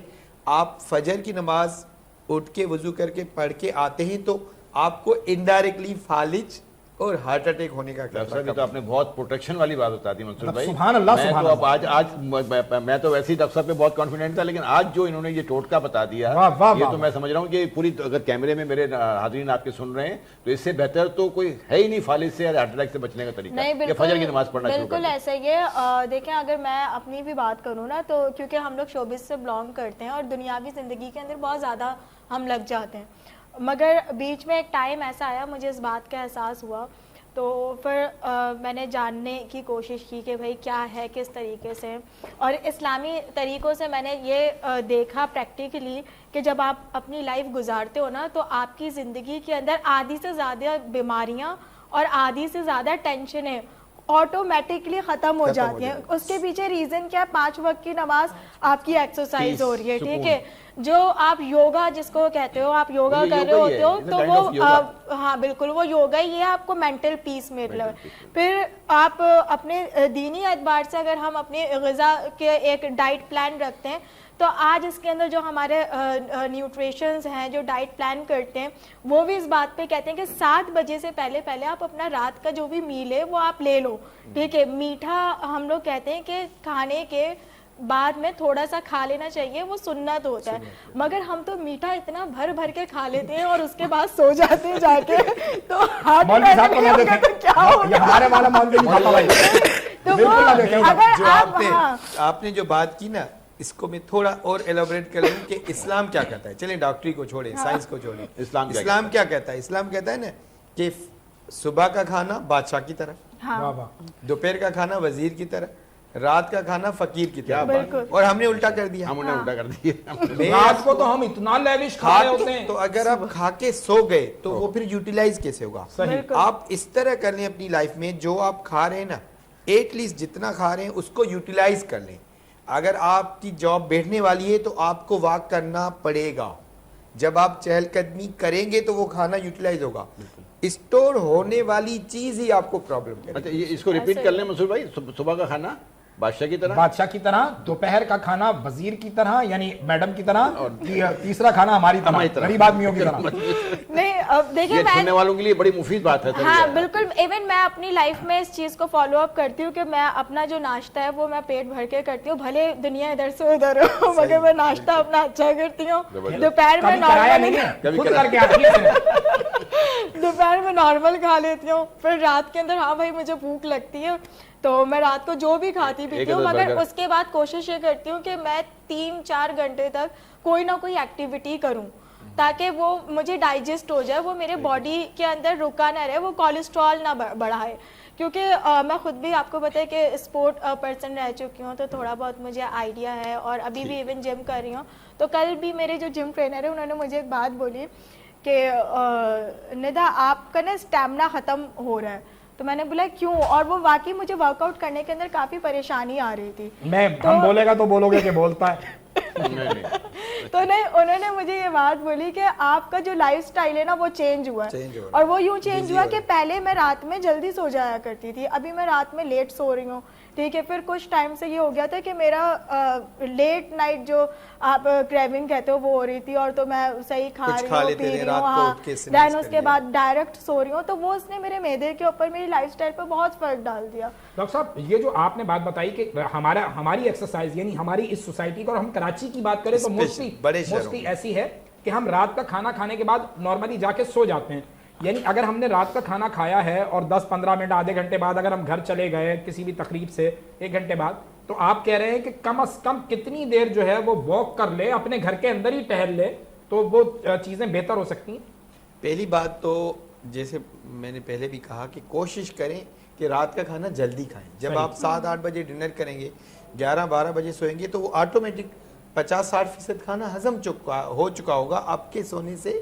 آپ فجر کی نماز اٹھ کے وضو کر کے پڑھ کے آتے ہیں تو آپ کو انڈائریکٹلی فالج اور ہارٹ اٹیک ہونے کا ڈاکٹر صاحب تو آپ نے بہت پروٹیکشن والی بات بتا دی منصور بھائی. سبحان اللہ, میں تو اب آج میں تو ویسے ہی ڈاکٹر صاحب پہ بہت کانفیڈنٹ تھا, لیکن آج جو انہوں نے یہ ٹوٹکا بتا دیا یہ تو میں سمجھ رہا ہوں کہ پوری, اگر کیمرے میں میرے حاضرین آپ کے سن رہے ہیں تو اس سے بہتر تو کوئی ہے ہی نہیں فالج سے یا ہارٹ اٹیک سے بچنے کا طریقہ کہ فجر کی نماز پڑھنا شروع کر دیں. بالکل ایسا ہی ہے. دیکھیں اگر میں اپنی بھی بات کروں نا تو کیونکہ ہم لوگ شوبز سے بلانگ کرتے ہیں اور دنیاوی زندگی کے اندر بہت زیادہ ہم لگ جاتے ہیں, مگر بیچ میں ایک ٹائم ایسا آیا مجھے اس بات کا احساس ہوا تو پھر میں نے جاننے کی کوشش کی کہ بھائی کیا ہے, کس طریقے سے, اور اسلامی طریقوں سے میں نے یہ دیکھا پریکٹیکلی کہ جب آپ اپنی لائف گزارتے ہو نا تو آپ کی زندگی کے اندر آدھی سے زیادہ بیماریاں اور آدھی سے زیادہ ٹینشنیں آٹومیٹکلی ختم ہو جاتی ہیں. اس کے پیچھے ریزن کیا ہے؟ 5 وقت کی نماز آپ کی ایکسرسائز ہو رہی ہے, ٹھیک ہے, جو آپ یوگا جس کو کہتے ہو, آپ یوگا کر رہے ہوتے ہو تو وہ ہاں بالکل وہ یوگا ہی ہے, آپ کو مینٹل پیس ملے. پھر آپ اپنے دینی اعتبار سے اگر ہم اپنی غذا کے ایک ڈائٹ پلان رکھتے ہیں تو آج اس کے اندر جو ہمارے نیوٹریشنز ہیں جو ڈائٹ پلان کرتے ہیں وہ بھی اس بات پہ کہتے ہیں کہ 7 بجے سے پہلے آپ اپنا رات کا جو بھی میل ہے وہ آپ لے لو, ٹھیک ہے. میٹھا ہم لوگ کہتے ہیں کہ کھانے کے بعد میں تھوڑا سا کھا لینا چاہیے, وہ سنت ہوتا ہے, مگر ہم تو میٹھا اتنا بھر کے کھا لیتے ہیں اور اس کے بعد سو جاتے ہیں جا کے. تو آپ نے جو بات کی نا اس کو میں تھوڑا اور ایلابریٹ کر لوں کہ اسلام کیا کہتا ہے. چلیں ڈاکٹری کو چھوڑیں, سائنس کو چھوڑیں, اسلام کیا کہتا ہے. اسلام کہتا ہے نا کہ صبح کا کھانا بادشاہ کی طرح, دوپہر کا کھانا وزیر کی طرح, رات کا کھانا فقیر کی طرح. اور ہم نے الٹا کر دیا, رات کو تو ہم اتنا لیوش کھا رہے ہوتے ہیں. تو اگر آپ کھا کے سو گئے تو وہ پھر یوٹیلائز کیسے ہوگا. آپ اس طرح کر لیں اپنی لائف میں, جو آپ کھا رہے ہیں نا ایٹ لیسٹ جتنا کھا رہے ہیں اس کو یوٹیلائز کر لیں. اگر آپ کی جاب بیٹھنے والی ہے تو آپ کو واک کرنا پڑے گا. جب آپ چہل قدمی کریں گے تو وہ کھانا یوٹیلائز ہوگا. اسٹور ہونے والی چیز ہی آپ کو پرابلم کرے. اچھا یہ اس کو ریپیٹ کر لیں منصور بھائی, صبح کا کھانا بادشاہ کی طرح, دوپہر کا کھانا وزیر کی طرح یعنی میڈم کی طرح, اور تیسرا کھانا ہماری طرح غریب آدمیوں کی طرح. نہیں اب دیکھیں سننے والوں کے لیے بڑی مفید بات ہے. ہاں بالکل, ایون میں اپنی لائف میں اس چیز کو فالو اپ کرتی ہوں کہ میں اپنا جو ناشتہ ہے وہ میں پیٹ بھر کے کرتی ہوں, بھلے دنیا ادھر سے ادھر ہو مگر میں ناشتہ اپنا اچھا کرتی ہوں. دوپہر میں نارمل کھا لیتی ہوں, پھر رات کے اندر ہاں بھائی مجھے بھوک لگتی ہے تو میں رات کو جو بھی کھاتی پیتی ہوں, مگر اس کے بعد کوشش یہ کرتی ہوں کہ میں 3-4 گھنٹے تک کوئی نہ کوئی ایکٹیویٹی کروں تاکہ وہ مجھے ڈائجسٹ ہو جائے, وہ میرے باڈی کے اندر رکا نہ رہے, وہ کولیسٹرول نہ بڑھائے. کیونکہ میں خود بھی آپ کو پتہ ہے کہ اسپورٹ پرسن رہ چکی ہوں تو تھوڑا بہت مجھے آئیڈیا ہے, اور ابھی بھی ایون جم کر رہی ہوں. تو کل بھی میرے جو جم ٹرینر ہے انہوں نے مجھے ایک بات بولی کہ ندا آپ کا نا اسٹیمنا ختم ہو رہا ہے. تو میں نے بولا کیوں, اور وہ واقعی مجھے ورک آؤٹ کرنے کے اندر کافی پریشانی آ رہی تھی. ہم بولے گا تو بولو گے کہ بولتا ہے. تو انہوں نے مجھے یہ بات بولی کہ آپ کا جو لائف سٹائل ہے نا وہ چینج ہوا ہے, اور وہ یوں چینج ہوا کہ پہلے میں رات میں جلدی سو جایا کرتی تھی, ابھی میں رات میں لیٹ سو رہی ہوں, ٹھیک ہے. پھر کچھ ٹائم سے یہ ہو گیا تھا کہ میرا لیٹ نائٹ جو آپ کریونگ کہتے ہو وہ ہو رہی تھی, اور تو میں صحیح کھا رہی ہوں پی رہی ہوں, دین اس کے بعد ڈائریکٹ سو رہی ہوں, تو وہ اس نے میرے معدے کے اوپر میری لائف سٹائل پہ بہت فرق ڈال دیا. ڈاکٹر صاحب یہ جو آپ نے بات بتائی کہ ہماری ایکسرسائز یعنی ہماری اس سوسائٹی کو, اور ہم کراچی کی بات کریں تو موسٹلی ایسی ہے کہ ہم رات کا کھانا کھانے کے بعد نارملی جا کے سو جاتے ہیں. یعنی اگر ہم نے رات کا کھانا کھایا ہے اور 10-15 منٹ آدھے گھنٹے بعد اگر ہم گھر چلے گئے کسی بھی تقریب سے 1 گھنٹے بعد, تو آپ کہہ رہے ہیں کہ کم از کم کتنی دیر جو ہے وہ واک کر لے, اپنے گھر کے اندر ہی ٹہل لے تو وہ چیزیں بہتر ہو سکتی ہیں. پہلی بات تو جیسے میں نے پہلے بھی کہا کہ کوشش کریں کہ رات کا کھانا جلدی کھائیں. جب آپ 7-8 بجے ڈنر کریں گے, 11-12 بجے سوئیں گے تو وہ آٹومیٹک 50-60% کھانا ہضم ہو چکا ہوگا آپ کے سونے سے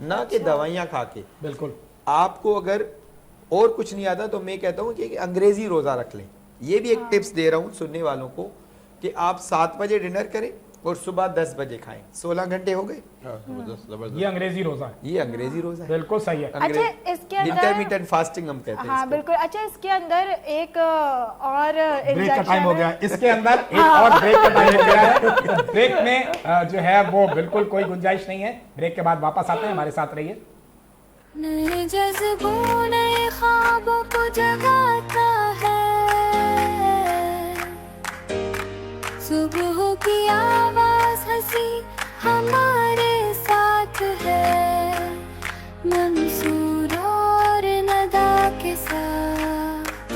نہ کہ دوائیاں کھا کے. بالکل. آپ کو اگر اور کچھ نہیں آتا تو میں کہتا ہوں کہ انگریزی روزہ رکھ لیں. یہ بھی ایک ٹپس دے رہا ہوں سننے والوں کو کہ آپ 7 بجے ڈنر کریں اور صبح 10 بجے کھائیں. 16 گھنٹے ہو گئے. یہ انگریزی روزہ ہے. یہ انگریزی روزہ ہے. بالکل صحیح ہے. اچھا اس کے اندر انٹرمیٹنٹ فاسٹنگ ہم کہتے ہیں. ہاں بالکل. اچھا اس کے اندر ایک اور بریک کا ٹائم ہو گیا. اس کے اندر ایک اور بریک کا ٹائم ہو گیا ہے. بریک میں جو ہے وہ بالکل کوئی گنجائش نہیں ہے. بریک کے بعد واپس آتے ہیں, ہمارے ساتھ رہیے. نئے جذبوں نئے خوابوں کو جگاتا ہے, صبح کی آواز ہنسی ہمارے ساتھ ہے, منصور اور ندا کے ساتھ.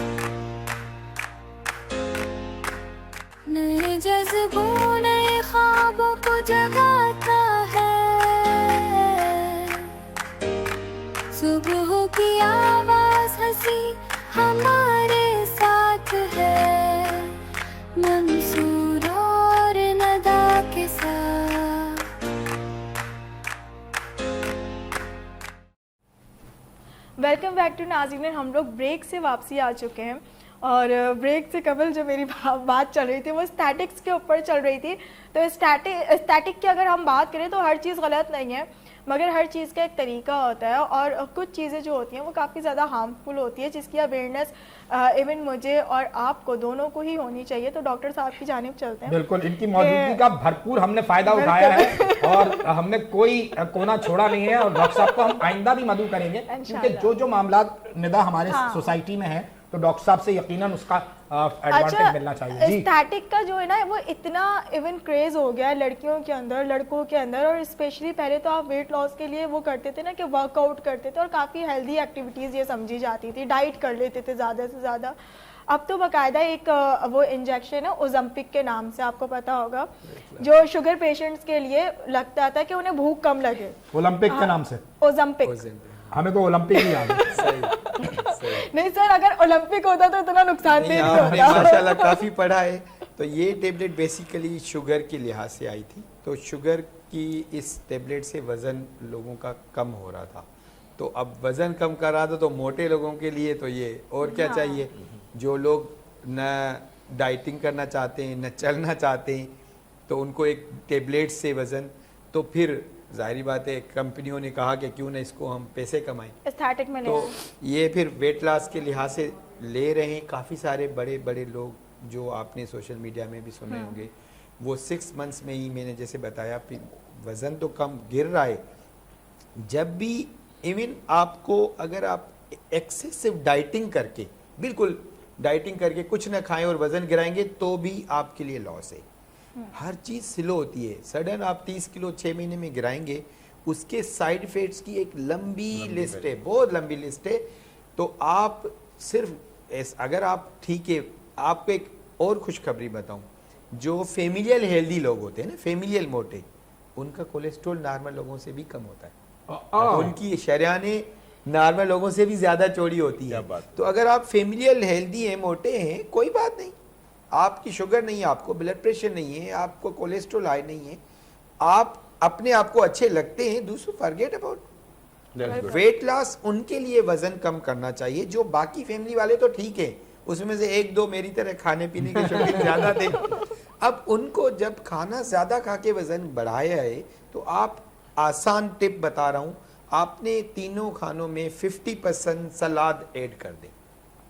نئے جذبوں نئے خوابوں کو جگاتا ہے, صبح کی آواز ہنسی ہمارے ساتھ ہے, منصور اور ندا کے ساتھ. ویلکم بیک ٹو ناظرین. ہم لوگ بریک سے واپسی آ چکے ہیں اور بریک سے قبل جو میری بات چل رہی تھی وہ اسٹیٹکس کے اوپر چل رہی تھی. تو اسٹیٹک کی اگر ہم بات کریں تو ہر چیز غلط نہیں ہے, مگر ہر چیز کا ایک طریقہ ہوتا ہے اور کچھ چیزیں جو ہوتی ہیں وہ کافی زیادہ ہارمفل ہوتی ہے, جس کی اویئرنیس ایون مجھے اور آپ کو دونوں کو ہی ہونی چاہیے. تو ڈاکٹر صاحب کی جانب چلتے ہیں. بالکل, ان کی موجودگی کا بھرپور ہم نے فائدہ اٹھایا ہے اور ہم نے کوئی کونا چھوڑا نہیں ہے, اور ڈاکٹر صاحب کو ہم آئندہ بھی مدعو کریں گے کیونکہ جو معاملات ندا ہمارے سوسائٹی میں ہیں تو ڈاکٹر صاحب سے یقیناً اس کا ایڈوانٹیج ملنا چاہیے. جی اسٹیٹک کا جو ہے نا وہ اتنا ایون کریز ہو گیا ہے لڑکیوں کے اندر, لڑکوں کے اندر, اور اسپیشلی پہلے تو آپ ویٹ لاس کے لیے وہ کرتے تھے نا کہ ورک آؤٹ کرتے تھے اور کافی ہیلدی ایکٹیویٹیز یہ سمجھی جاتی تھی, ڈائٹ کر لیتے تھے زیادہ سے زیادہ. اب تو باقاعدہ ایک وہ انجیکشن ہے اوزمپک کے نام سے, آپ کو پتا ہوگا, جو شوگر پیشنٹس کے لیے لگتا تھا کہ انہیں بھوک کم لگے. اولمپک کے نام سے اوزمپک. ہمیں تو اولمپک ہی یاد ہے. نہیں سر, اگر اولمپک ہوتا تو اتنا نقصان نہیں ہوتا. ماشاءاللہ کافی پڑھا ہے. تو یہ ٹیبلٹ بیسیکلی شوگر کے لحاظ سے آئی تھی. تو شوگر کی اس ٹیبلٹ سے وزن لوگوں کا کم ہو رہا تھا. تو اب وزن کم کر رہا تھا تو موٹے لوگوں کے لیے تو یہ اور کیا چاہیے. جو لوگ نہ ڈائٹنگ کرنا چاہتے ہیں نہ چلنا چاہتے ہیں تو ان کو ایک ٹیبلٹ سے وزن, تو پھر ظاہری بات ہے کمپنیوں نے کہا کہ کیوں نہ اس کو ہم پیسے کمائیں, اسٹیٹک میں تو یہ پھر ویٹ لاس کے لحاظ سے لے رہے ہیں. کافی سارے بڑے بڑے لوگ جو آپ نے سوشل میڈیا میں بھی سنے ہوں گے, وہ 6 منتھس میں ہی میں نے جیسے بتایا وزن تو کم گر رہا ہے. جب بھی ایون آپ کو اگر آپ ایکسیسو ڈائٹنگ کر کے, بالکل ڈائٹنگ کر کے کچھ نہ کھائیں اور وزن گرائیں گے تو بھی آپ کے لیے لاس ہے. ہر چیز سلو ہوتی ہے. سڈن آپ 30 کلو 6 مہینے میں گرائیں گے, اس کے سائیڈ افیکٹس کی ایک لمبی لسٹ ہے, بہت لمبی لسٹ ہے. تو آپ صرف اگر آپ ٹھیک ہے, آپ کو ایک اور خوشخبری بتاؤں, جو فیملیل ہیلدی لوگ ہوتے ہیں نا, فیملیل موٹے, ان کا کولیسٹرول نارمل لوگوں سے بھی کم ہوتا ہے, ان کی شریانیں نارمل لوگوں سے بھی زیادہ چوڑی ہوتی ہے. تو اگر آپ فیملیل ہیلدی ہیں, موٹے ہیں, کوئی بات نہیں, آپ کی شوگر نہیں ہے, آپ کو بلڈ پریشر نہیں ہے, آپ کو کولیسٹرول ہائی نہیں ہے, آپ اپنے آپ کو اچھے لگتے ہیں, دوسروں فارگیٹ اباؤٹ. ویٹ لاس ان کے لیے وزن کم کرنا چاہیے. جو باقی فیملی والے تو ٹھیک ہے, اس میں سے 1-2 میری طرح کھانے پینے کے شوقین زیادہ تھے. اب ان کو جب کھانا زیادہ کھا کے وزن بڑھایا ہے تو آپ آسان ٹپ بتا رہا ہوں, آپ نے تینوں کھانوں میں 50% سلاد ایڈ کر دیں.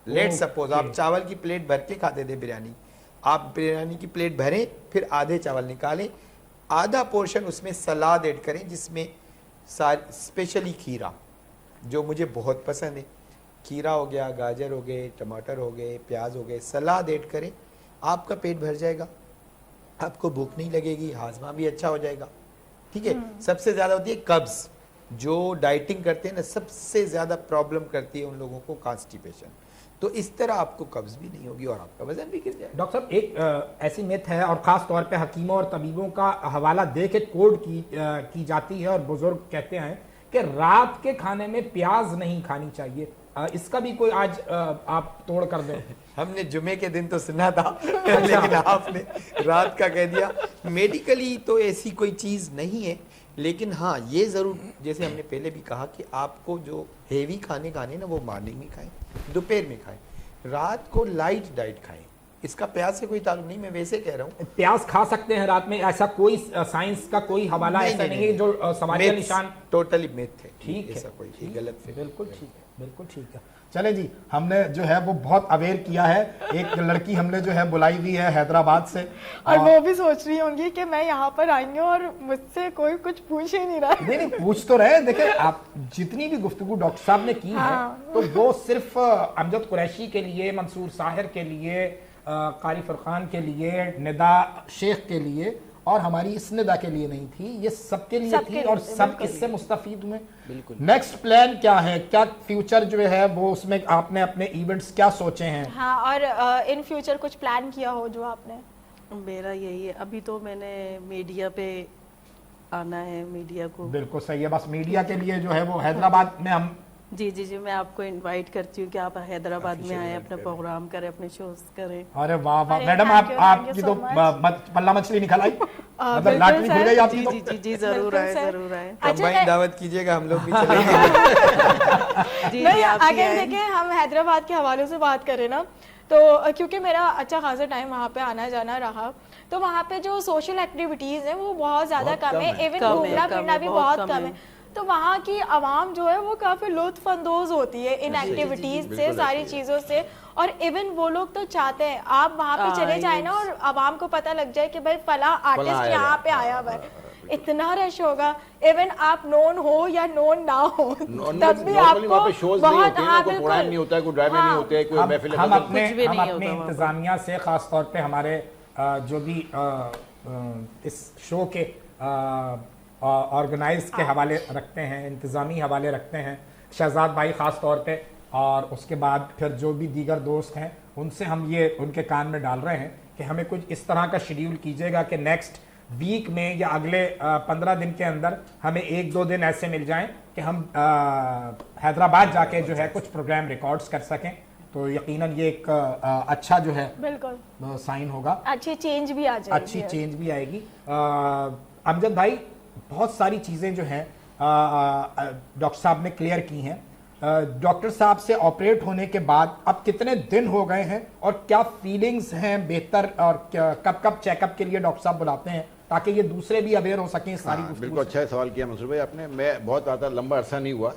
لیٹ سپوز آپ چاول کی پلیٹ بھر کے کھاتے تھے بریانی, آپ بریانی کی پلیٹ بھریں, پھر آدھے چاول نکالیں, آدھا پورشن اس میں سلاد ایڈ کریں, جس میں اسپیشلی کھیرا, جو مجھے بہت پسند ہے, کھیرا ہو گیا, گاجر ہو گئے, ٹماٹر ہو گئے, پیاز ہو گئے, سلاد ایڈ کریں, آپ کا پیٹ بھر جائے گا, آپ کو بھوک نہیں لگے گی, ہاضمہ بھی اچھا ہو جائے گا. ٹھیک ہے. سب سے زیادہ ہوتی ہے قبض, جو ڈائٹنگ کرتے ہیں نا, سب سے زیادہ پرابلم کرتی ہے ان لوگوں کو کانسٹیپیشن. تو اس طرح آپ کو قبض بھی نہیں ہوگی اور آپ کا وزن بھی گر جائے گا. ڈاکٹر صاحب ایک ایسی میتھ ہے اور خاص طور پہ حکیموں اور طبیبوں کا حوالہ دے کے کوڈ کی جاتی ہے, اور بزرگ کہتے ہیں کہ رات کے کھانے میں پیاز نہیں کھانی چاہیے. اس کا بھی کوئی آج آپ توڑ کر دیں. ہم نے جمعے کے دن تو سنا تھا لیکن آپ نے رات کا کہہ دیا. میڈیکلی تو ایسی کوئی چیز نہیں ہے, لیکن ہاں یہ ضرور جیسے ہم نے پہلے بھی کہا کہ آپ کو جو ہیوی کھانے نا وہ مارننگ میں کھائیں, دوپہر میں کھائیں, رات کو لائٹ ڈائٹ کھائیں. اس کا پیاز سے کوئی تعلق نہیں, میں ویسے کہہ رہا ہوں. پیاز کھا سکتے ہیں رات میں, ایسا کوئی سائنس کا کوئی حوالہ ایسا نہیں ہے جو سماجی نشان ٹوٹلی میتھ ہے. ٹھیک ہے, ایسا کوئی غلط فہمی. بالکل ٹھیک ہے, بالکل ٹھیک ہے. چلیں جی, ہم نے جو ہے وہ بہت اویئر کیا ہے. ایک لڑکی ہم نے جو ہے بلائی ہوئی ہے حیدرآباد سے, اور وہ بھی سوچ رہی ہوں گی کہ میں یہاں پر آئی ہوں اور مجھ سے کوئی کچھ پوچھ ہی نہیں رہا. نہیں پوچھ تو رہے. دیکھیں آپ جتنی بھی گفتگو ڈاکٹر صاحب نے کی ہے تو وہ صرف امجد قریشی کے لیے, منصور ساحر کے لیے, قاری فرقان کے لیے, ندا شیخ کے لیے اور ہماری اس ندا کے لیے نہیں تھی, یہ سب کے لیے تھی اور سب اس سے مستفید ہوئے. نیکسٹ پلان کیا ہے, کیا فیوچر جو ہے وہ اس میں آپ نے اپنے ایونٹس کیا سوچے ہیں؟ ہاں, اور ان فیوچر کچھ پلان کیا ہو جو آپ نے؟ میرا یہی ہے, ابھی تو میں نے میڈیا پہ آنا ہے, میڈیا کو. بالکل صحیح ہے, بس میڈیا کے لیے جو ہے وہ حیدرآباد میں ہم جی جی جی, میں آپ کو انوائٹ کرتی ہوں کہ آپ حیدرآباد میں آئیں, اپنا پروگرام کریں, اپنے شوز کریں. ارے واہ واہ میڈم, آپ کی تو پلہ مچھلی نکل آئی, مطلب لاٹری کھل گئی آپ کی. جی جی جی, ضرور آئے, ضرور آئے. کمبائن دعوت کیجیے گا, ہم لوگ بھی چلیں گے. جی نہیں, آپ اگر دیکھیں ہم حیدرآباد کے حوالے سے بات کریں نا, تو کیونکہ میرا اچھا خاصا ٹائم وہاں پہ آنا جانا رہا, تو وہاں پہ جو سوشل ایکٹیویٹیز ہیں وہ بہت زیادہ کم ہے, ایون گھومنا پھرنا بھی بہت کم ہے. تو وہاں کی عوام جو ہے وہ کافی لطف اندوز ہوتی ہے ان ایکٹیویٹیز سے, ساری چیزوں سے. اور ایون وہ لوگ تو چاہتے ہیں آپ وہاں پہ چلے جائیں نا اور عوام کو پتہ لگ جائے کہ بھائی فلاں آرٹسٹ یہاں پہ آیا ہوا ہے, اتنا رش ہوگا. ایون آپ نون ہو یا نون نہ ہو تب بھی آپ کو بہت, ہاں بالکل, ہم اپنے انتظامیہ سے خاص طور پہ ہمارے جو بھی اس شو کے آرگنائز کے حوالے رکھتے ہیں, انتظامی حوالے رکھتے ہیں, شہزاد بھائی خاص طور پہ, اور اس کے بعد پھر جو بھی دیگر دوست ہیں ان سے ہم یہ ان کے کان میں ڈال رہے ہیں کہ ہمیں کچھ اس طرح کا شیڈیول کیجیے گا کہ نیکسٹ ویک میں یا اگلے 15 دن کے اندر ہمیں 1-2 دن ایسے مل جائیں کہ ہم حیدرآباد جا کے جو ہے کچھ پروگرام ریکارڈز کر سکیں. تو یقیناً یہ ایک اچھا جو ہے بالکل سائن ہوگا, اچھی چینج بھی آ جائے گی, اچھی چینج بھی آئے گی. امجد بھائی, بہت ساری چیزیں جو ہیں ڈاکٹر صاحب نے کلیئر کی ہیں. ڈاکٹر صاحب سے آپریٹ ہونے کے بعد اب کتنے دن ہو گئے ہیں اور کیا فیلنگز ہیں بہتر, اور کب کب چیک اپ کے لیے ڈاکٹر صاحب بلاتے ہیں تاکہ یہ دوسرے بھی اویئر ہو سکیں ساری گفتگو سے؟ بالکل اچھا سوال کیا منصور بھائی آپ نے. میں بہت زیادہ لمبا عرصہ نہیں ہوا,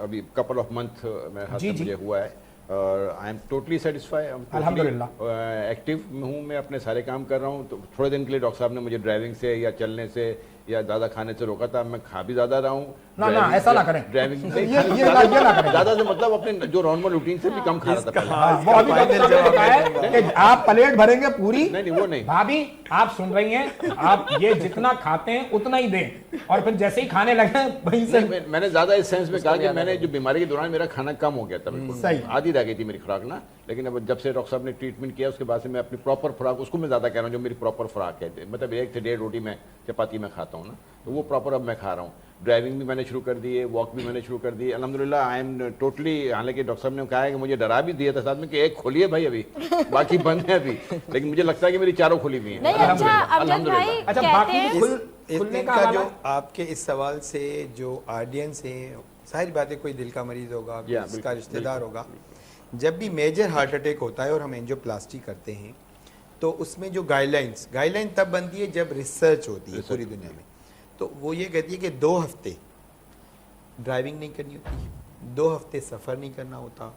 ابھی کپل آف منتھ میرے ہاتھ سے مجھے ہوا ہے, اور آئی ایم ٹوٹلی سیٹسفائی, الحمدللہ ایکٹیو ہوں, میں اپنے سارے کام کر رہا ہوں. تو تھوڑے دن کے لیے ڈاکٹر صاحب نے مجھے ڈرائیونگ سے یا چلنے سے یا زیادہ کھانے سے روکا تھا, میں کھا بھی زیادہ رہا ہوں. نہ ایسا نہ کریں, ڈرائیونگ زیادہ سے مطلب اپنے جو نارمل روٹین سے بھی کم کھا رہا تھا. وہ ابھی ڈاکٹر صاحب نے بتایا کہ آپ پلیٹ بھریں گے پوری, نہیں وہ نہیں. بھابھی آپ سن رہی ہیں, آپ یہ جتنا کھاتے ہیں اتنا ہی دیں, اور پھر جیسے ہی کھانے لگے وہیں سے. میں نے زیادہ اس سینس میں کہا کہ میں نے جو بیماری کے دوران میرا کھانا کم ہو گیا تھا, بالکل آدھی رہ گئی تھی میری خوراک نا, لیکن اب جب سے ڈاکٹر صاحب نے ٹریٹمنٹ کیا اس کے بعد سے میں اپنی پراپر خوراک, اس کو میں زیادہ کہہ رہا ہوں جو میری پراپر خوراک ہے, مطلب 1 سے 1.5 روٹی میں چپاتی میں کھاتا ہوں نا, تو وہ پراپر اب میں کھا رہا ہوں. ڈرائیونگ بھی میں نے شروع کر دی ہے, واک بھی میں نے شروع کر دی, الحمدللہ آئی ایم ٹوٹلی. حالانکہ ڈاکٹر صاحب نے کہا ہے کہ مجھے ڈرا بھی دیا تھا ساتھ میں کہ ایک کھولیے بھائی ابھی, باقی بند ہے ابھی, لیکن مجھے لگتا ہے کہ میری چاروں کھلی ہوئی ہیں. ان کا جو آپ کے اس سوال سے جو آڈینس ہے, ظاہر بات ہے کوئی دل کا مریض ہوگا, اس کا رشتہ دار ہوگا, جب بھی میجر ہارٹ اٹیک ہوتا ہے اور ہم اینجیوپلاسٹی کرتے ہیں تو اس میں جو گائیڈ لائن تب بنتی ہے جب ریسرچ ہوتی ہے پوری دنیا میں. تو وہ یہ کہتی ہے کہ 2 ہفتے ڈرائیونگ نہیں کرنی ہوتی, 2 ہفتے سفر نہیں کرنا ہوتا,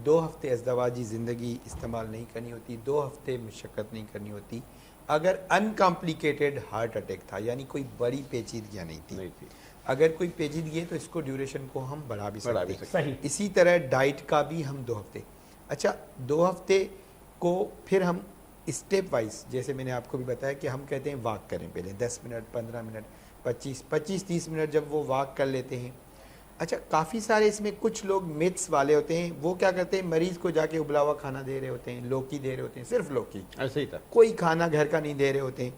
2 ہفتے ازدواجی زندگی استعمال نہیں کرنی ہوتی, 2 ہفتے مشقت نہیں کرنی ہوتی. اگر انکمپلیکیٹڈ ہارٹ اٹیک تھا, یعنی کوئی بڑی پیچیدگیاں نہیں تھی, اگر کوئی پیچیدگی ہے تو اس کو ڈیوریشن کو ہم بڑھا بھی سکتے ہیں. اسی طرح ڈائٹ کا بھی ہم 2 ہفتے. اچھا 2 ہفتے کو پھر ہم اسٹیپ وائز, جیسے میں نے آپ کو بھی بتایا کہ ہم کہتے ہیں واک کریں پہلے 10 منٹ 15 منٹ 25-30 منٹ جب وہ واک کر لیتے ہیں. اچھا کافی سارے اس میں کچھ لوگ میتھس والے ہوتے ہیں, وہ کیا کرتے ہیں مریض کو جا کے ابلا ہوا کھانا دے رہے ہوتے ہیں, لوکی دے رہے ہوتے ہیں, صرف لوکی, ایسے ہی تھا, کوئی کھانا گھر کا نہیں دے رہے ہوتے ہیں,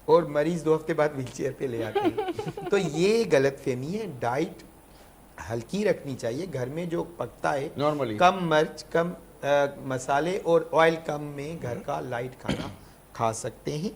اور مریض 2 ہفتے بعد ویل چیئر پہ لے آتے ہیں. تو یہ غلط فہمی ہے. ڈائٹ ہلکی رکھنی چاہیے, گھر میں جو پکتا ہے نارملی کم مرچ کم مسالے اور آئل کم میں گھر کا لائٹ کھانا کھا سکتے ہیں.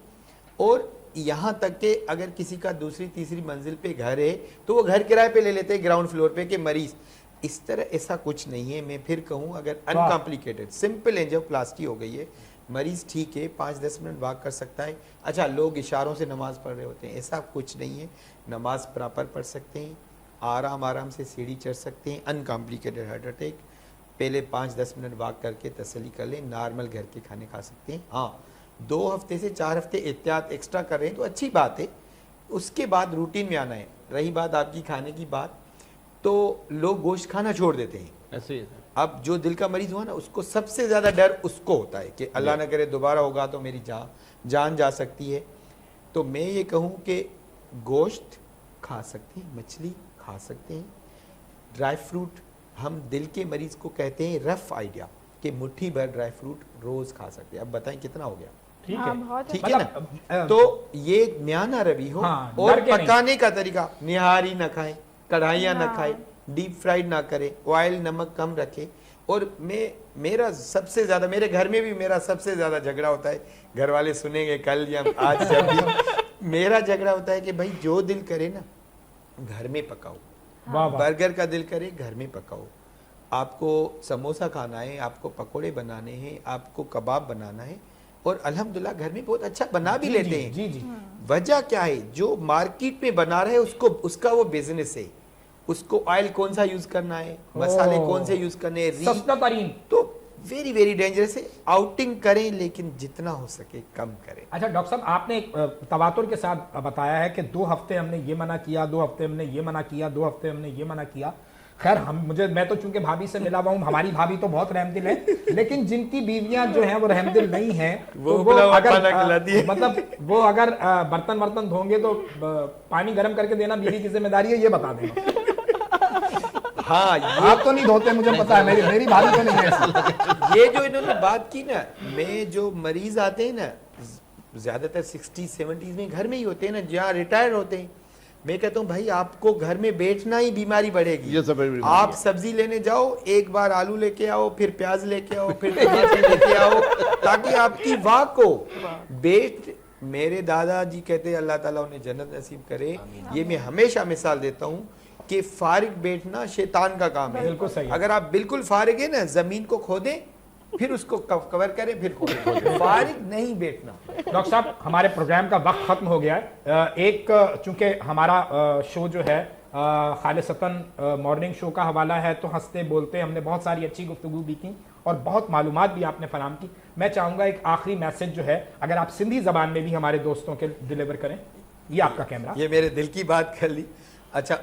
اور یہاں تک کہ اگر کسی کا دوسری تیسری منزل پہ گھر ہے تو وہ گھر کرائے پہ لے لیتے ہیں گراؤنڈ فلور پہ کہ مریض. اس طرح ایسا کچھ نہیں ہے. میں پھر کہوں اگر انکمپلیکیٹڈ سمپل اینجیوپلاسٹی ہو گئی ہے, مریض ٹھیک ہے 5-10 منٹ واک کر سکتا ہے. اچھا لوگ اشاروں سے نماز پڑھ رہے ہوتے ہیں, ایسا کچھ نہیں ہے. نماز پراپر پڑھ سکتے ہیں, آرام سے سیڑھی چڑھ سکتے ہیں. انکمپلیکیٹڈ ہارٹ اٹیک پہلے 5-10 منٹ واک کر کے تسلی کر لیں. نارمل گھر کے کھانے کھا سکتے ہیں. ہاں 2 ہفتے سے 4 ہفتے احتیاط ایکسٹرا کر رہے ہیں تو اچھی بات ہے. اس کے بعد روٹین میں آنا ہے. رہی بات آپ کی کھانے کی بات, تو لوگ گوشت کھانا چھوڑ دیتے ہیں. ایسے ہی اب جو دل کا مریض ہوا نا, اس کو سب سے زیادہ ڈر اس کو ہوتا ہے کہ اللہ نہ کرے دوبارہ ہوگا تو میری جان جا سکتی ہے. تو میں یہ کہوں کہ گوشت کھا سکتے ہیں, مچھلی کھا سکتے ہیں, ڈرائی فروٹ ہم دل کے مریض کو کہتے ہیں رف آئیڈیا کہ مٹھی بھر ڈرائی فروٹ روز کھا سکتے ہیں. اب بتائیں کتنا ہو گیا؟ ٹھیک ہاں، ہے, بہت ٹھیک ہے نا. تو یہ میانہ روی ہو, اور پکانے کا طریقہ نہاری نہ کھائیں, کڑھائیاں نہ کھائیں, ڈیپ فرائیڈ نہ کریں, آئل نمک کم رکھیں. اور میرا سب سے زیادہ, میرے گھر میں بھی میرا سب سے زیادہ جھگڑا ہوتا ہے, گھر والے سنیں گے کل یا آج جب بھی, میرا جھگڑا ہوتا ہے کہ بھائی جو دل کرے نا گھر میں پکاؤ. برگر کا دل کرے گھر میں پکاؤ. آپ کو سموسا کھانا ہے, آپ کو پکوڑے بنانے ہیں, آپ کو کباب بنانا ہے, اور الحمدللہ گھر میں بہت اچھا بنا بھی لیتے ہیں. جی جی. وجہ کیا ہے؟ جو مارکیٹ میں بنا رہے ہیں اس کا وہ بزنس ہے. اس کو آئل کون سا یوز کرنا ہے, مسالے کون سے یوز کرنے ہیں, سستا ترین. تو ویری ویری ڈینجرس ہے. آؤٹنگ کریں لیکن جتنا ہو سکے کم کریں. اچھا ڈاکٹر صاحب, آپ نے تواتر کے ساتھ بتایا ہے کہ 2 ہفتے ہم نے یہ منع کیا, 2 ہفتے ہم نے یہ منع کیا, 2 ہفتے ہم نے یہ منع کیا. خیر میں تو چونکہ بھابھی سے ملا ہوا ہوں, ہماری بھابھی تو بہت رحم دل ہے, لیکن جن کی بیویاں جو ہیں وہ رحم دل نہیں ہیں, وہ اگر برتن دھوں گے تو پانی گرم کر کے دینا بیوی کی ذمہ داری ہے, یہ بتا دینا. ہاں آپ تو نہیں دھوتے, مجھے پتا ہے, میری بھابھی تو نہیں ہے. یہ جو انہوں نے بات کی نا, میں جو مریض آتے ہیں نا زیادہ تر 60-70s میں گھر میں ہی ہوتے ہیں نا, جہاں ریٹائر ہوتے ہیں, میں کہتا ہوں بھائی آپ کو گھر میں بیٹھنا ہی بیماری بڑھے گی. آپ سبزی لینے جاؤ, ایک بار آلو لے کے آؤ, پھر پیاز لے کے آؤ, پھر ٹماٹر لے کے آؤ, تاکہ آپ کی واک ہو. میرے دادا جی کہتے ہیں اللہ تعالیٰ انہیں جنت نصیب کرے, یہ میں ہمیشہ مثال دیتا ہوں کہ فارغ بیٹھنا شیطان کا کام ہے. اگر آپ بالکل فارغ ہیں نا, زمین کو کھودیں پھر اس کو کور کریں, پھر کھودیں. فارغ نہیں بیٹھنا. ڈاکٹر صاحب ہمارے پروگرام کا وقت ختم ہو گیا ہے. ایک چونکہ ہمارا شو جو ہے خالصتاً مارننگ شو کا حوالہ ہے, تو ہنستے بولتے ہم نے بہت ساری اچھی گفتگو بھی کی اور بہت معلومات بھی آپ نے فراہم کی. میں چاہوں گا ایک آخری میسج جو ہے اگر آپ سندھی زبان میں بھی ہمارے دوستوں کے ڈیلیور کریں. یہ آپ کا کیمرہ. یہ میرے دل کی بات کر لی. اچھا,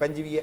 25.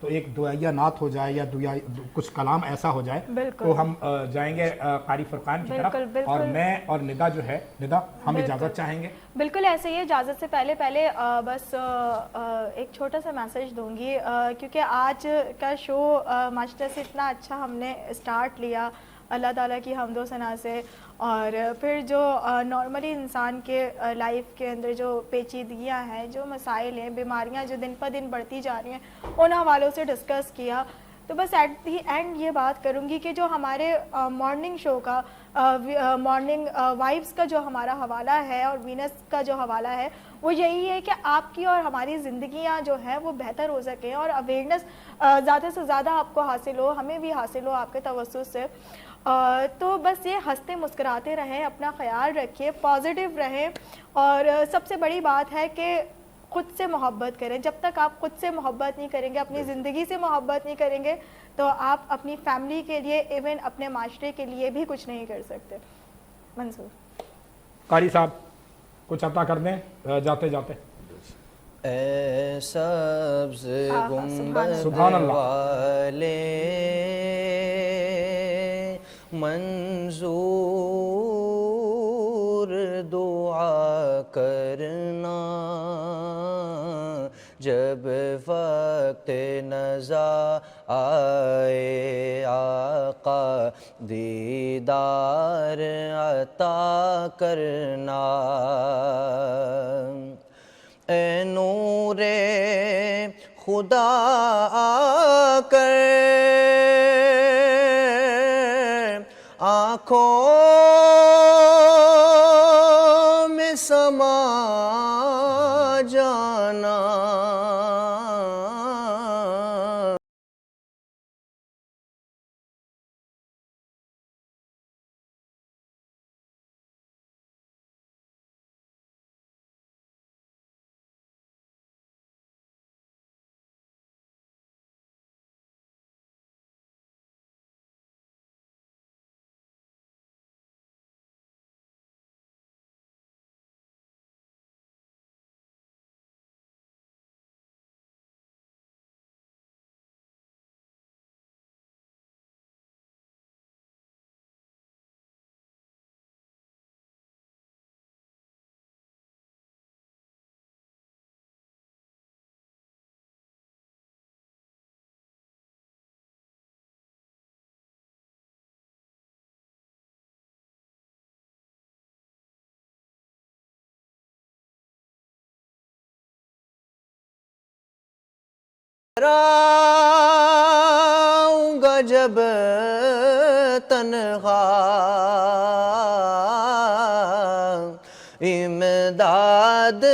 تو ایک دعائیہ نعت ہو جائے یا کچھ کلام ایسا ہو جائے بالکل. تو ہم جائیں گے قاری فرقان کی طرف. بالکل. اور میں اور ندا جو ہے، ندا ہم اجازت چاہیں گے. بالکل ایسے ہی. اجازت سے پہلے بس ایک چھوٹا سا میسج دوں گی، کیونکہ آج کا شو ماشاء اللہ سے اتنا اچھا ہم نے اسٹارٹ لیا اللہ تعالیٰ کی حمد و ثنا سے، اور پھر جو نارملی انسان کے لائف کے اندر جو پیچیدگیاں ہیں، جو مسائل ہیں، بیماریاں جو دن پہ دن بڑھتی جا رہی ہیں، ان حوالوں سے ڈسکس کیا. تو بس ایٹ دی اینڈ یہ بات کروں گی کہ جو ہمارے مارننگ شو کا مارننگ وائبس کا جو ہمارا حوالہ ہے اور وینس کا جو حوالہ ہے، وہ یہی ہے کہ آپ کی اور ہماری زندگیاں جو ہیں وہ بہتر ہو سکیں اور اویئرنیس زیادہ سے زیادہ آپ کو حاصل ہو، ہمیں بھی حاصل ہو آپ کے توسط سے. تو بس یہ ہنستے مسکراتے رہیں، اپنا خیال رکھیے، پازیٹیو رہیں، اور سب سے بڑی بات ہے کہ خود سے محبت کریں. جب تک آپ خود سے محبت نہیں کریں گے، اپنی زندگی سے محبت نہیں کریں گے، تو آپ اپنی فیملی کے لیے، ایون اپنے معاشرے کے لیے بھی کچھ نہیں کر سکتے. منصور قاری صاحب کچھ عطا کر دیں جاتے جاتے. اے سبز گنبد سبحان اللہ. والے منظور دعا کرنا، جب وقت نزا آئے آقا دیدار عطا کرنا. اے نور خدا آ کر آنکھوں میں سما جانا. آؤں گا جب تنہا امداد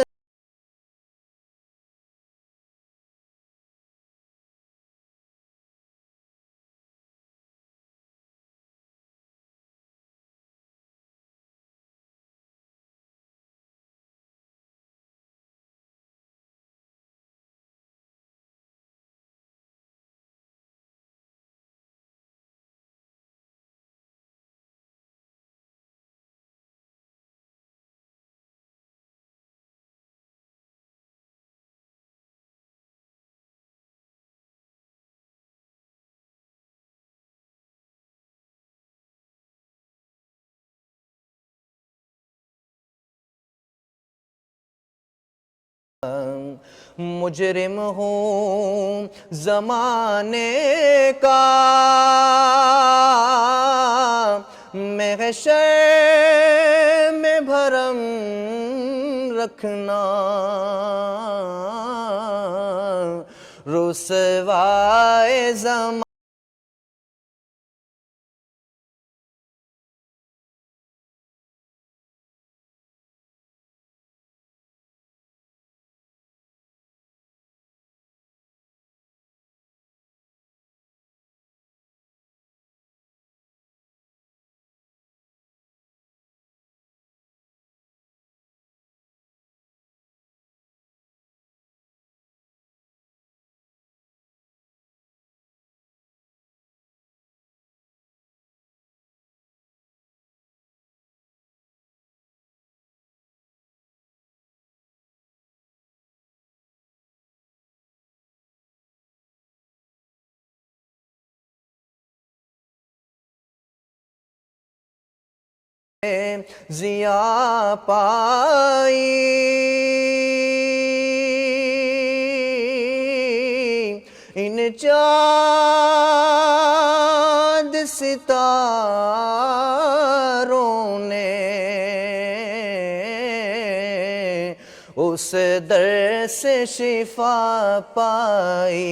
مجرم ہوں زمانے کا محشر میں بھرم رکھنا رسوائے زمانے ضیا پائی، ان چاند ستاروں نے اس در سے شفا پائی۔